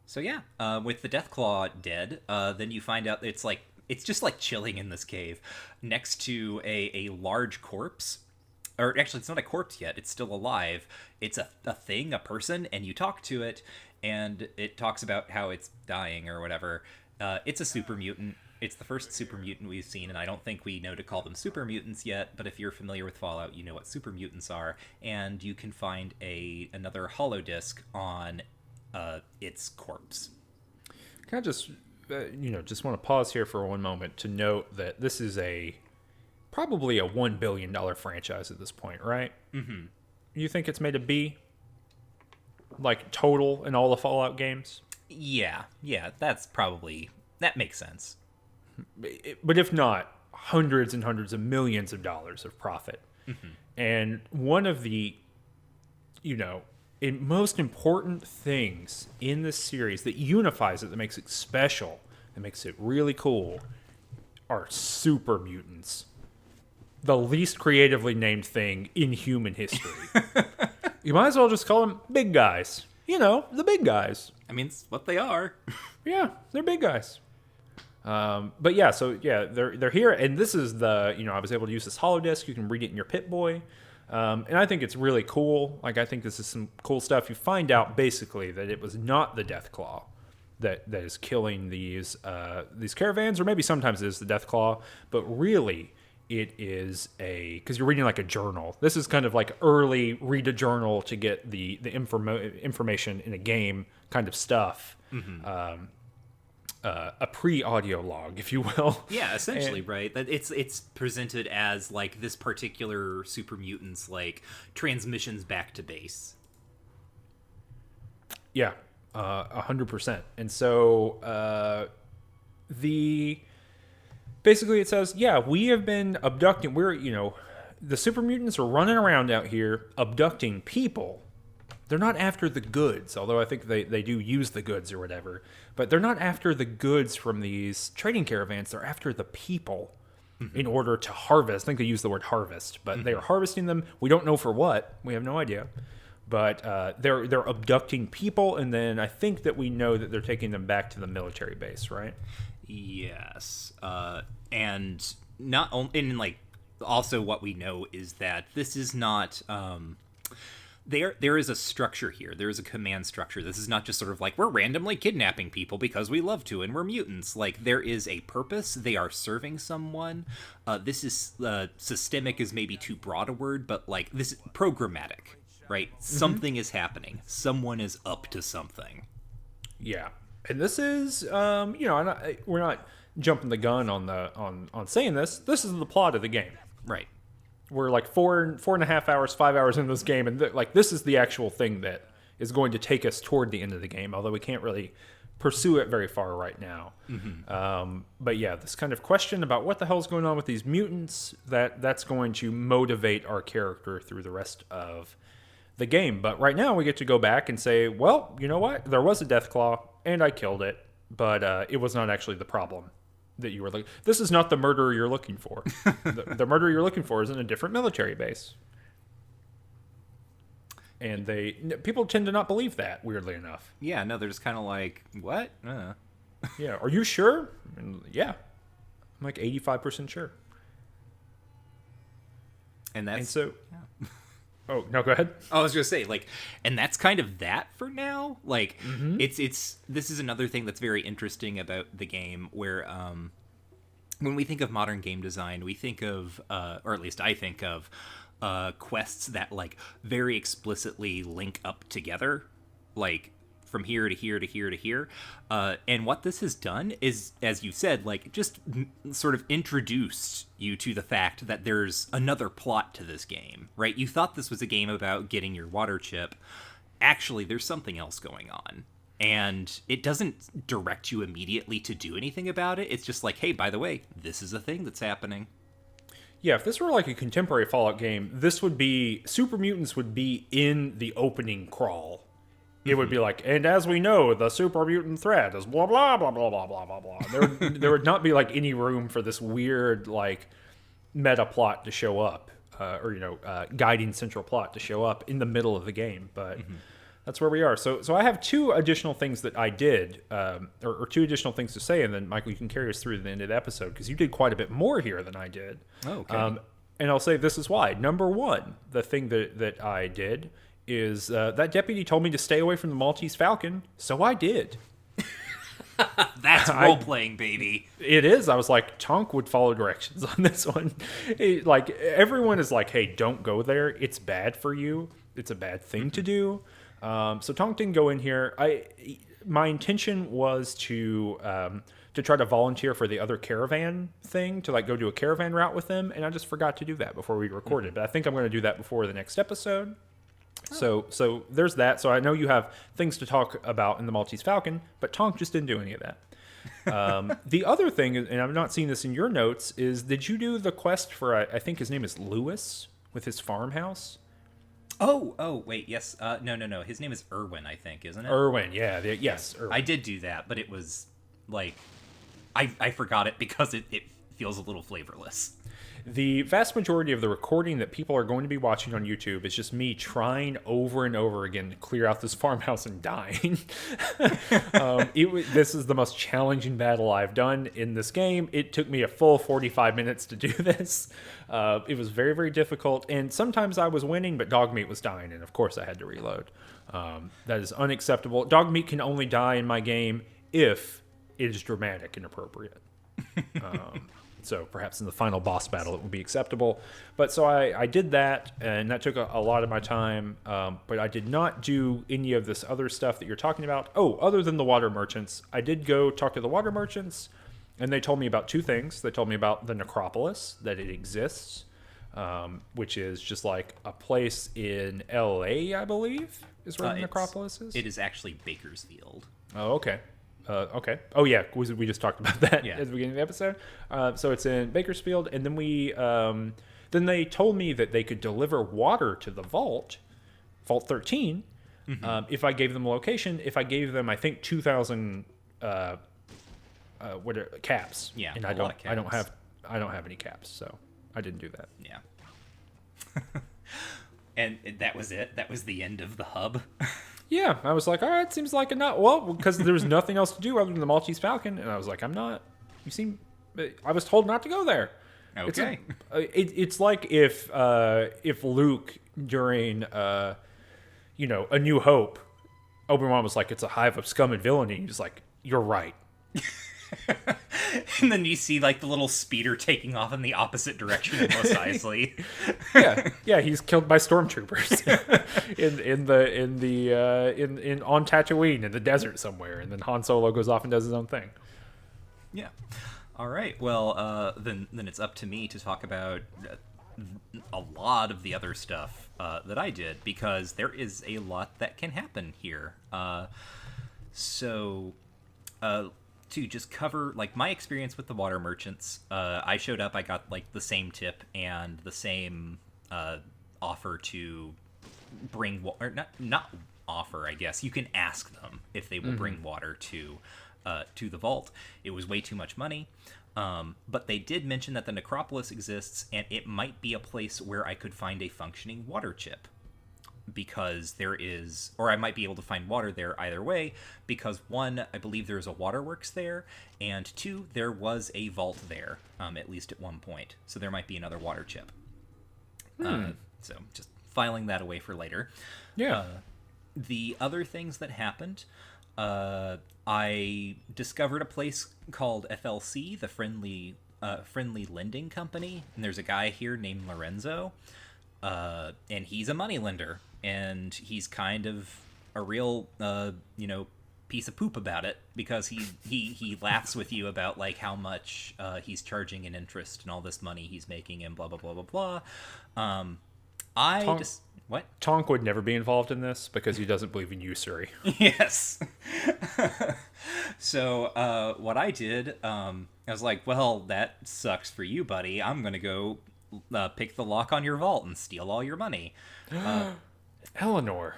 So yeah, with the deathclaw dead, then you find out it's just like chilling in this cave next to a large corpse. Or actually, it's not a corpse yet. It's still alive. It's a thing, a person, and you talk to it, and it talks about how it's dying or whatever. It's a super mutant. It's the first super mutant we've seen, and I don't think we know to call them super mutants yet, but if you're familiar with Fallout, you know what super mutants are, and you can find another holodisk on its corpse. Can I just, just want to pause here for one moment to note that this is probably a $1 billion franchise at this point, right? Mm-hmm. You think it's made a B? Like, total in all the Fallout games? Yeah, that makes sense. But if not, hundreds and hundreds of millions of dollars of profit. Mm-hmm. And one of the, most important things in this series that unifies it, that makes it special, that makes it really cool, are super mutants. The least creatively named thing in human history. You might as well just call them big guys. The big guys. I mean, it's what they are. Yeah, they're big guys. But yeah, they're here, and this is I was able to use this holodisk. You can read it in your Pip-Boy. And I think it's really cool. Like, I think this is some cool stuff. You find out basically that it was not the deathclaw that is killing these caravans, or maybe sometimes it is the deathclaw, but really it is because you're reading like a journal. This is kind of like early read a journal to get the information in a game kind of stuff. Mm-hmm. A pre-audio log, if you will. Yeah, essentially, right? That it's presented as like this particular super mutant's like transmissions back to base. Yeah, 100%. And so basically it says, yeah, we have been abducting. The super mutants are running around out here abducting people. They're not after the goods, although I think they do use the goods or whatever. But they're not after the goods from these trading caravans. They're after the people in order to harvest. I think they use the word harvest, but they are harvesting them. We don't know for what. We have no idea. But they're abducting people, and then I think that we know that they're taking them back to the military base, right? Yes. And not only, and like, also what we know is that this is not... There is a structure here. There is a command structure. This is not just sort of like, we're randomly kidnapping people because we love to and we're mutants. Like, there is a purpose. They are serving someone. This is, systemic is maybe too broad a word, but like, this is programmatic, right? Mm-hmm. Something is happening. Someone is up to something. Yeah. And this is, we're not jumping the gun on saying this. This is the plot of the game. Right. We're like 4.5 hours, 5 hours into this game, and this is the actual thing that is going to take us toward the end of the game, although we can't really pursue it very far right now. Mm-hmm. But yeah, this kind of question about what the hell's going on with these mutants, that's going to motivate our character through the rest of the game. But right now we get to go back and say, well, you know what? There was a deathclaw, and I killed it, but it was not actually the problem that you were like, this is not the murderer you're looking for. The murderer you're looking for is in a different military base. And people tend to not believe that, weirdly enough. Yeah, no, they're just kind of like, what? Yeah, are you sure? And yeah, I'm like 85% sure. And so, yeah. Oh, no, go ahead. I was going to say, like, and that's kind of that for now. Like, this is another thing that's very interesting about the game, where when we think of modern game design, we think of, or at least I think of, quests that, like, very explicitly link up together, like, from here to here to here to here. And what this has done is, as you said, like, just sort of introduced you to the fact that there's another plot to this game, right? You thought this was a game about getting your water chip. Actually, there's something else going on. And it doesn't direct you immediately to do anything about it. It's just like, hey, by the way, this is a thing that's happening. Yeah, if this were like a contemporary Fallout game, this would be... Super Mutants would be in the opening crawl it would be like, and as we know, the super mutant threat is blah blah blah blah blah blah blah blah. There would not be like any room for this weird like meta plot to show up, or guiding central plot to show up in the middle of the game. But that's where we are. So I have two additional things that I did, or two additional things to say, and then Michael, you can carry us through to the end of the episode because you did quite a bit more here than I did. Oh, okay. And I'll say this is why. Number one, the thing that I did is that deputy told me to stay away from the Maltese Falcon, so I did. That's role-playing, baby. It is. I was like, Tonk would follow directions on this one. Like, everyone is like, hey, don't go there. It's bad for you. It's a bad thing to do. So Tonk didn't go in here. My intention was to try to volunteer for the other caravan thing, to like go do a caravan route with them, and I just forgot to do that before we recorded. But I think I'm going to do that before the next episode. So there's that. So I know you have things to talk about in the Maltese Falcon, but Tonk just didn't do any of that. The other thing, and I've not seen this in your notes, is did you do the quest for, I think his name is Lewis, with his farmhouse? Oh, wait, yes. No. His name is Irwin, I think, isn't it? Irwin, yeah. Yes, Irwin. I did do that, but it was, like, I forgot it because it feels a little flavorless. The vast majority of the recording that people are going to be watching on YouTube is just me trying over and over again to clear out this farmhouse and dying. This is the most challenging battle I've done in this game. It took me a full 45 minutes to do this. It was very, very difficult, and sometimes I was winning, but Dogmeat was dying, and of course I had to reload. That is unacceptable. Dogmeat can only die in my game if it is dramatic and appropriate. So perhaps in the final boss battle it would be acceptable. But so I did that, and that took a lot of my time. But I did not do any of this other stuff that you're talking about. Oh, other than the water merchants, I did go talk to the water merchants, and they told me about two things. They told me about the necropolis, that it exists, which is just like a place in LA, I believe, is where the necropolis is. It is actually Bakersfield. Oh, okay. Okay. Oh, yeah. We just talked about that Yeah. at the beginning of the episode. So it's in Bakersfield, and then then they told me that they could deliver water to the Vault 13, if I gave them a location. If I gave them, I think 2,000 caps. Yeah, and a lot of caps. I don't have any caps, so I didn't do that. Yeah. And that was it. That was the end of the hub. Yeah, I was like, all right, seems like enough. Well, because there was nothing else to do other than the Maltese Falcon, and I was like, I was told not to go there. Okay. It's like if Luke during A New Hope, Obi-Wan was like, it's a hive of scum and villainy. He's like, you're right. And then you see like the little speeder taking off in the opposite direction of Mos Eisley. yeah, he's killed by stormtroopers on Tatooine in the desert somewhere, and then Han Solo goes off and does his own thing. Yeah. All right. Well, then it's up to me to talk about a lot of the other stuff that I did, because there is a lot that can happen here. To just cover like my experience with the water merchants, I showed up, I got like the same tip and the same offer to bring water, not offer, I guess. You can ask them if they will bring water to the vault. It was way too much money. But they did mention that the necropolis exists, and it might be a place where I could find a functioning water chip. Because there is, or I might be able to find water there either way, because one, I believe there's a waterworks there, and two, there was a vault there, at least at one point. So there might be another water chip. So just filing that away for later. Yeah. The other things that happened, I discovered a place called FLC, the Friendly Lending Company, and there's a guy here named Lorenzo, and he's a moneylender. And he's kind of a real, piece of poop about it, because he laughs with you about like how much he's charging in interest and all this money he's making and blah blah blah blah blah. What? Tonk would never be involved in this because he doesn't believe in usury. Yes. So what I did, I was like, well, that sucks for you, buddy. I'm gonna go pick the lock on your vault and steal all your money. Eleanor.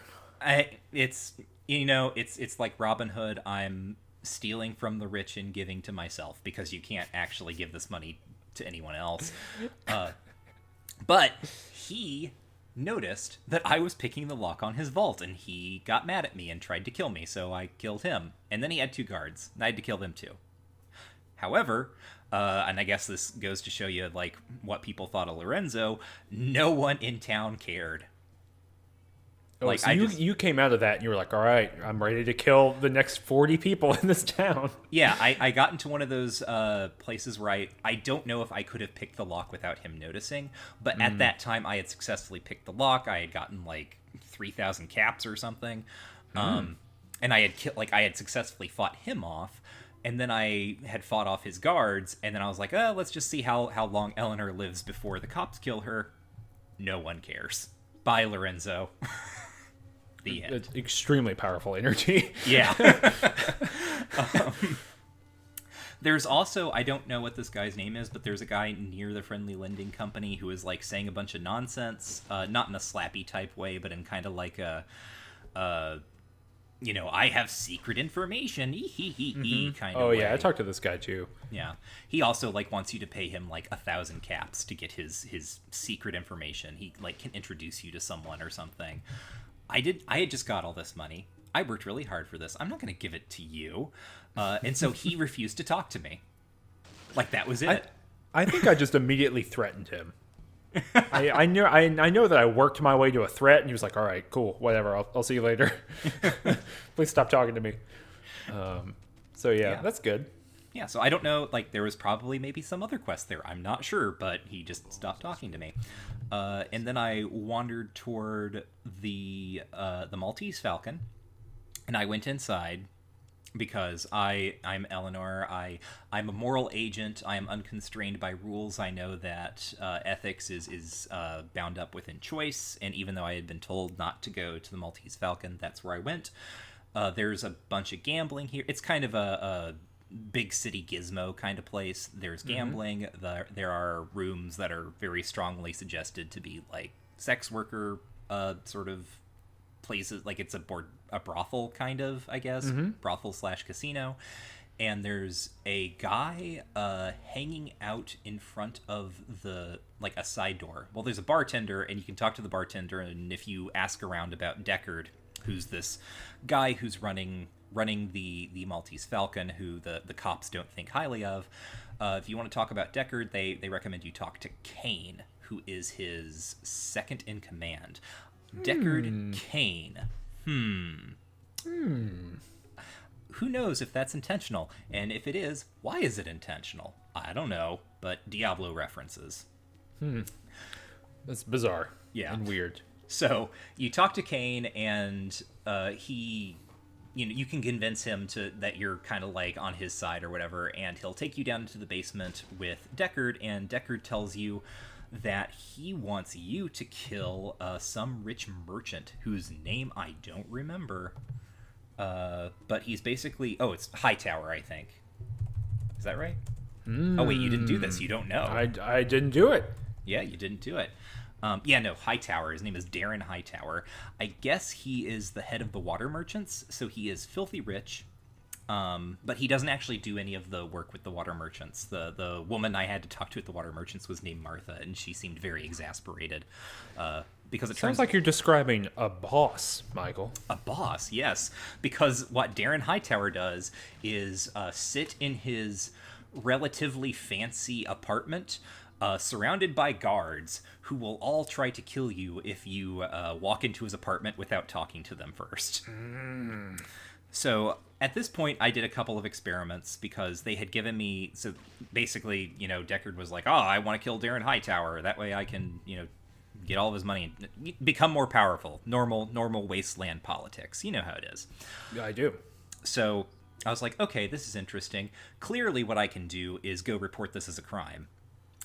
It's it's like Robin Hood. I'm stealing from the rich and giving to myself because you can't actually give this money to anyone else. But he noticed that I was picking the lock on his vault, and he got mad at me and tried to kill me, so I killed him. And then he had 2 guards, and I had to kill them too. However, and I guess this goes to show you like what people thought of Lorenzo, no one in town cared. Oh, like so you came out of that and you were like, all right, I'm ready to kill the next 40 people in this town. Yeah, I got into one of those places where I don't know if I could have picked the lock without him noticing, but at that time I had successfully picked the lock. I had gotten like 3,000 caps or something, and I had successfully fought him off, and then I had fought off his guards, and then I was like, oh, let's just see how long Eleanor lives before the cops kill her. No one cares. Bye, Lorenzo. The end. It's extremely powerful energy. Yeah. There's also, I don't know what this guy's name is, but there's a guy near the Friendly Lending Company who is like saying a bunch of nonsense, not in a slappy type way, but in kind of like a, I have secret information, kind of Oh way. yeah, I talked to this guy too. Yeah. He also like wants you to pay him like 1,000 caps to get his secret information. He like can introduce you to someone or something. I had just got all this money. I worked really hard for this. I'm not going to give it to you. And so he refused to talk to me. Like, that was it. I think I just immediately threatened him. I know that I worked my way to a threat, and he was like, all right, cool, whatever, I'll see you later. Please stop talking to me. So yeah, that's good. Yeah, so I don't know, like, there was probably maybe some other quest there. I'm not sure, but he just stopped talking to me. And then I wandered toward the Maltese Falcon, and I went inside because I'm Eleanor. I'm a moral agent. I am unconstrained by rules. I know that ethics is bound up within choice, and even though I had been told not to go to the Maltese Falcon, that's where I went. There's a bunch of gambling here. It's kind of a big city gizmo kind of place. There's gambling. There are rooms that are very strongly suggested to be like sex worker sort of places. Like it's a brothel kind of, I guess, brothel / casino. And there's a guy hanging out in front of the like a side door. Well, there's a bartender, and you can talk to the bartender. And if you ask around about Deckard, who's this guy who's running the Maltese Falcon, who the cops don't think highly of. If you want to talk about Deckard, they recommend you talk to Kane, who is his second in command. Deckard Kane. Who knows if that's intentional? And if it is, why is it intentional? I don't know, but Diablo references. That's bizarre. Yeah. And weird. So you talk to Kane, and he... you can convince him that you're kind of like on his side or whatever, and he'll take you down into the basement with Deckard, and Deckard tells you that he wants you to kill some rich merchant whose name I don't remember. But he's basically... Oh, it's Hightower, I think. Is that right? Oh, wait, you didn't do this. You don't know. I didn't do it. Yeah, you didn't do it. Hightower. His name is Darren Hightower. I guess he is the head of the water merchants, so he is filthy rich. But he doesn't actually do any of the work with the water merchants. The woman I had to talk to at the water merchants was named Martha, and she seemed very exasperated. Because it sounds like you're describing a boss, Michael. A boss, yes. Because what Darren Hightower does is sit in his relatively fancy apartment, surrounded by guards who will all try to kill you if you walk into his apartment without talking to them first. So at this point, I did a couple of experiments because they had given me... So basically, Deckard was like, oh, I want to kill Darren Hightower. That way I can, get all of his money and become more powerful. Normal wasteland politics. You know how it is. Yeah, I do. So I was like, okay, this is interesting. Clearly what I can do is go report this as a crime.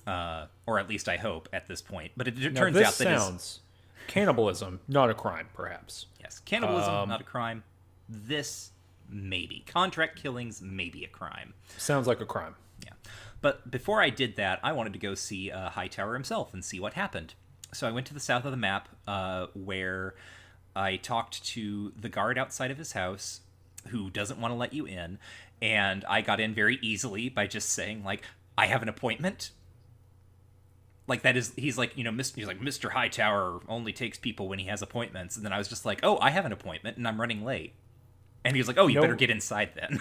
Or at least I hope at this point. But it turns out that this sounds cannibalism, not a crime, perhaps. Yes, cannibalism, not a crime. This, maybe. Contract killings, maybe a crime. Sounds like a crime. Yeah. But before I did that, I wanted to go see Hightower himself and see what happened. So I went to the south of the map where I talked to the guard outside of his house who doesn't want to let you in, and I got in very easily by just saying, like, I have an appointment. Like, that is, he's like, he's like, Mr. Hightower only takes people when he has appointments. And then I was just like, oh, I have an appointment and I'm running late. And he was like, oh, you better get inside then.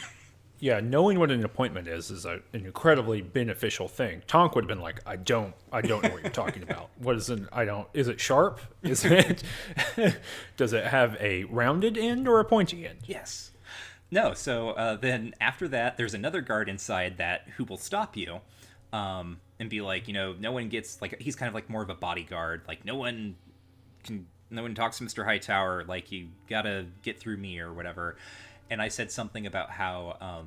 Yeah, knowing what an appointment is an incredibly beneficial thing. Tonk would have been like, I don't know what you're talking about. What is is it sharp? Is it, does it have a rounded end or a pointy end? Yes. No, so then after that, there's another guard inside who will stop you and be like, no one gets, like, he's kind of like more of a bodyguard. Like, no one talks to Mr. Hightower. Like, you gotta get through me or whatever. And I said something about how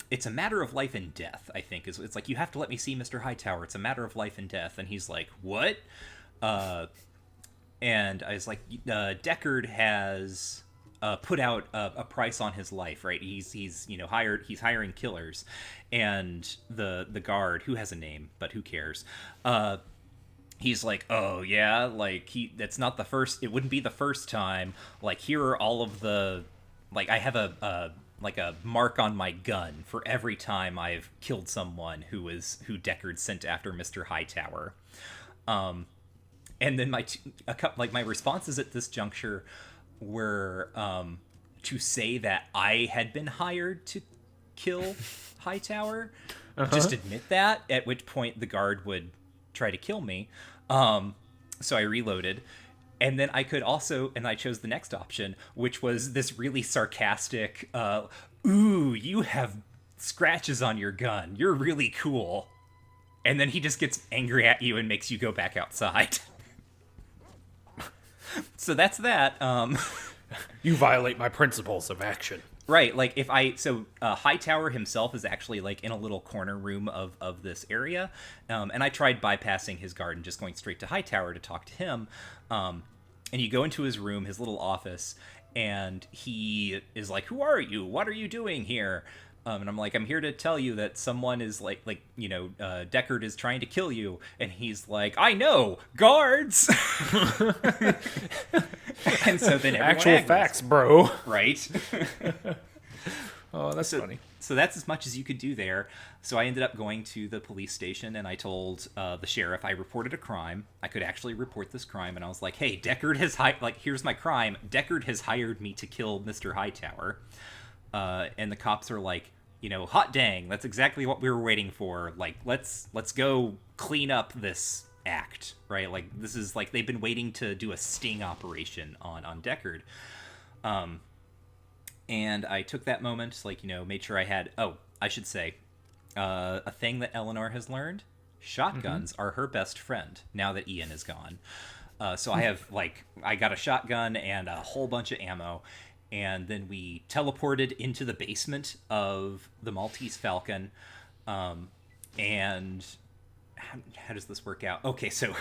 it's a matter of life and death, I think. It's like, you have to let me see Mr. Hightower. It's a matter of life and death. And he's like, what? And I was like, Deckard has put out a price on his life, right? He's hiring killers. And the guard, who has a name, but who cares? He's like, oh yeah, like, that's not the first, it wouldn't be the first time. Like, here are all of the, like, I have a mark on my gun for every time I've killed someone who Deckard sent after Mr. Hightower. And then my responses at this juncture were to say that I had been hired to kill Hightower. Just admit that, at which point the guard would try to kill me. So I reloaded. And then I could also, and I chose the next option, which was this really sarcastic, ooh, you have scratches on your gun. You're really cool. And then he just gets angry at you and makes you go back outside. So that's that. You violate my principles of action. Right, like, Hightower himself is actually, like, in a little corner room of this area, and I tried bypassing his guard and just going straight to Hightower to talk to him, and you go into his room, his little office, and he is like, who are you? What are you doing here? And I'm like, I'm here to tell you that someone is Deckard is trying to kill you. And he's like, I know, guards. And so then actual facts, bro. Right. Oh, that's funny. So that's as much as you could do there. So I ended up going to the police station, and I told the sheriff I reported a crime. I could actually report this crime, and I was like, hey, Deckard has here's my crime. Deckard has hired me to kill Mr. Hightower. And the cops are like, hot dang, that's exactly what we were waiting for. Like, let's go clean up this act, right? Like, this is like they've been waiting to do a sting operation on Deckard. And I took that moment, made sure I had, I should say, a thing that Eleanor has learned: shotguns are her best friend now that Ian is gone. So I have, I got a shotgun and a whole bunch of ammo. And then we teleported into the basement of the Maltese Falcon. And how does this work out? Okay, so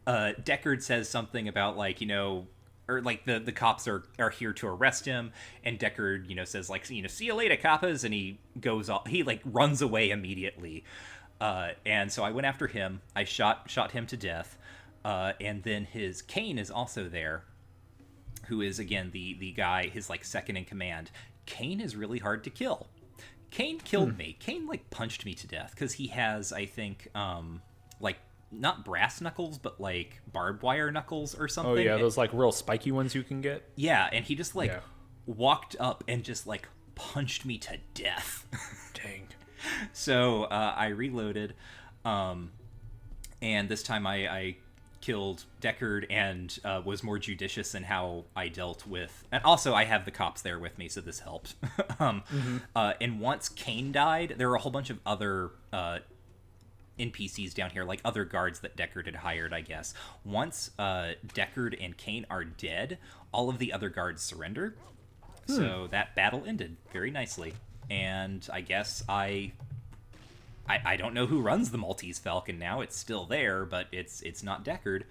Deckard says something about, the cops are here to arrest him. And Deckard, says, see you later, coppers. And he goes off. He, runs away immediately. And so I went after him. I shot him to death. And then his Kane is also there, who is, again, the guy, his, second in command. Kane is really hard to kill. Kane killed me. Kane, punched me to death, because he has, I think, not brass knuckles, but, barbed wire knuckles or something. Oh, yeah, those, real spiky ones you can get? Yeah, and he just, walked up and just, punched me to death. Dang. So, I reloaded, and this time I killed Deckard and was more judicious in how I dealt with, and also I have the cops there with me, so this helped. And once Kane died, there were a whole bunch of other NPCs down here, other guards that Deckard had hired, I guess. Once Deckard and Kane are dead, all of the other guards surrender. So that battle ended very nicely, and I guess I don't know who runs the Maltese Falcon now. It's still there, but it's not Deckard.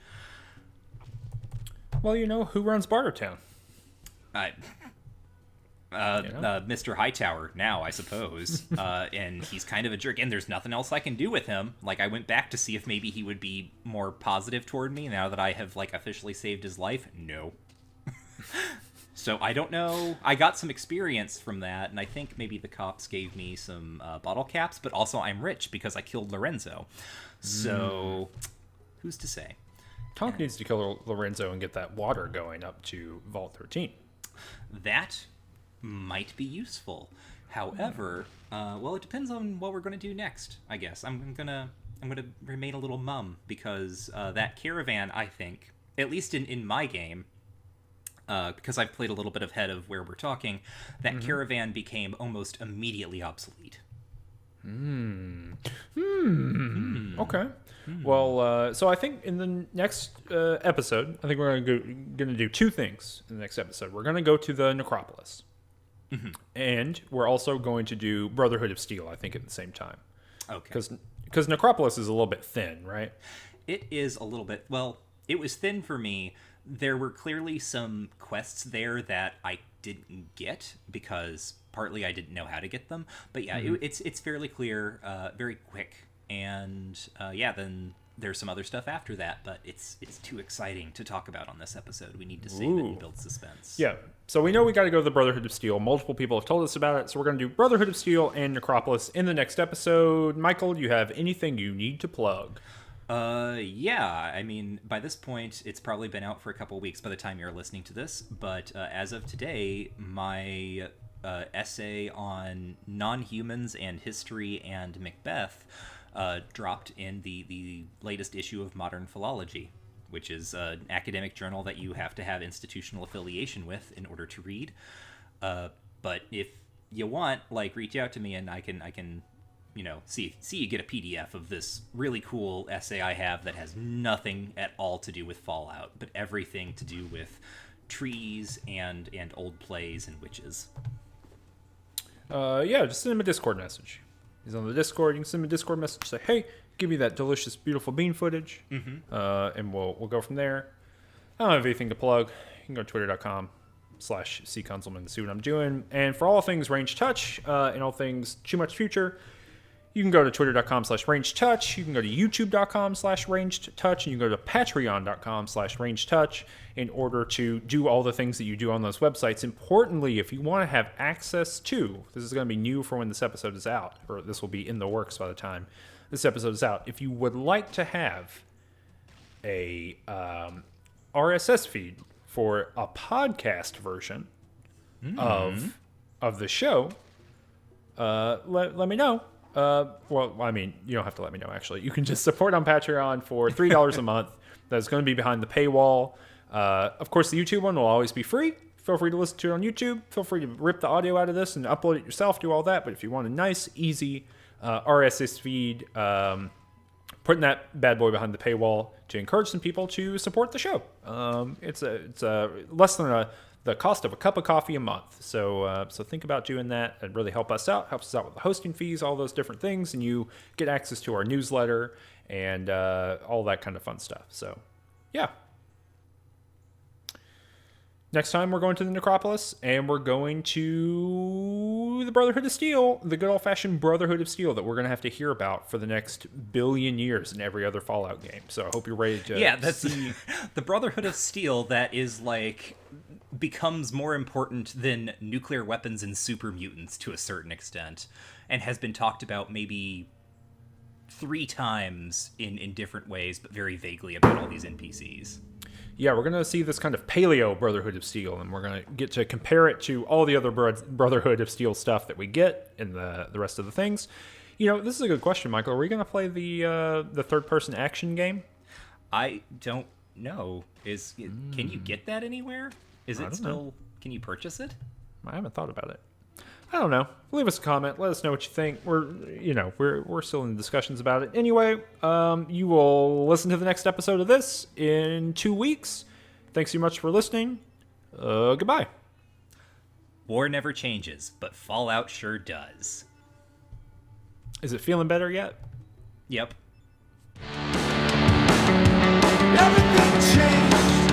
Well, who runs Bartertown? Mr. Hightower now, I suppose. And he's kind of a jerk, and there's nothing else I can do with him. Like, I went back to see if maybe he would be more positive toward me now that I have, like, officially saved his life. No. So I don't know. I got some experience from that, and I think maybe the cops gave me some bottle caps, but also I'm rich because I killed Lorenzo. So who's to say? Tonk needs to kill Lorenzo and get that water going up to Vault 13. That might be useful. However, well, it depends on what we're going to do next, I guess. I'm gonna remain a little mum because that caravan, I think, at least in my game, because I've played a little bit ahead of where we're talking, that caravan became almost immediately obsolete. Okay. Well, so I think in the next episode, I think we're going to do two things in the next episode. We're going to go to the Necropolis. And we're also going to do Brotherhood of Steel, I think, at the same time. Okay. Because Necropolis is a little bit thin, right? It is a little bit. Well, it was thin for me. There were clearly some quests there that I didn't get because partly I didn't know how to get them. But yeah, it's fairly clear, very quick. And then there's some other stuff after that, but it's too exciting to talk about on this episode. We need to save it and build suspense. Yeah. So we know we got to go to the Brotherhood of Steel. Multiple people have told us about it, so we're going to do Brotherhood of Steel and Necropolis in the next episode. Michael, do you have anything you need to plug? Yeah, I mean, by this point, it's probably been out for a couple weeks by the time you're listening to this, but as of today, my essay on non-humans and history and Macbeth dropped in the latest issue of Modern Philology, which is an academic journal that you have to have institutional affiliation with in order to read. But if you want, like, reach out to me and I can see you get a PDF of this really cool essay I have that has nothing at all to do with Fallout, but everything to do with trees and old plays and witches. Just send him a Discord message. He's on the Discord. You can send him a Discord message. Say, hey, give me that delicious, beautiful bean footage, and we'll go from there. I don't have anything to plug. You can go to twitter.com/cconsulman to see what I'm doing. And for all things Range Touch and all things Too Much Future, you can go to twitter.com/rangedtouch. You can go to youtube.com/rangedtouch. And you can go to patreon.com/rangedtouch in order to do all the things that you do on those websites. Importantly, if you want to have access to, this is going to be new for when this episode is out, or this will be in the works by the time this episode is out. If you would like to have a RSS feed for a podcast version of the show, let me know. Well, I mean, you don't have to let me know, actually. You can just support on Patreon for $3 a month. That's going to be behind the paywall. Of course, the YouTube one will always be free. Feel free to listen to it on YouTube. Feel free to rip the audio out of this and upload it yourself, do all that. But if you want a nice, easy RSS feed, putting that bad boy behind the paywall to encourage some people to support the show. It's less than the cost of a cup of coffee a month. So think about doing that. It'd really help us out. Helps us out with the hosting fees, all those different things. And you get access to our newsletter and all that kind of fun stuff. So, yeah. Next time we're going to the Necropolis, and we're going to the Brotherhood of Steel, the good old-fashioned Brotherhood of Steel that we're going to have to hear about for the next billion years in every other Fallout game. So I hope you're ready to that's see... the Brotherhood of Steel that is, like, becomes more important than nuclear weapons and super mutants to a certain extent, and has been talked about maybe 3 times in different ways, but very vaguely about all these NPCs. Yeah, we're going to see this kind of paleo Brotherhood of Steel, and we're going to get to compare it to all the other Brotherhood of Steel stuff that we get in the rest of the things. You know, this is a good question, Michael. Are we going to play the third-person action game? I don't know. Can you get that anywhere? Is it still... Can you purchase it? I haven't thought about it. I don't know. Leave us a comment. Let us know what you think. We're still in discussions about it. Anyway, you will listen to the next episode of this in 2 weeks. Thanks so much for listening. Goodbye. War never changes, but Fallout sure does. Is it feeling better yet? Yep. Everything changed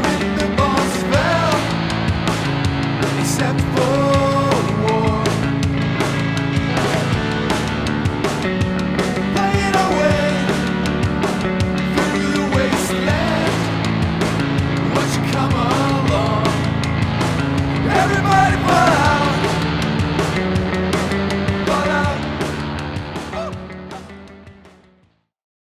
when the bombs fell. except for war. Playing our way through the wasteland. Won't you come on?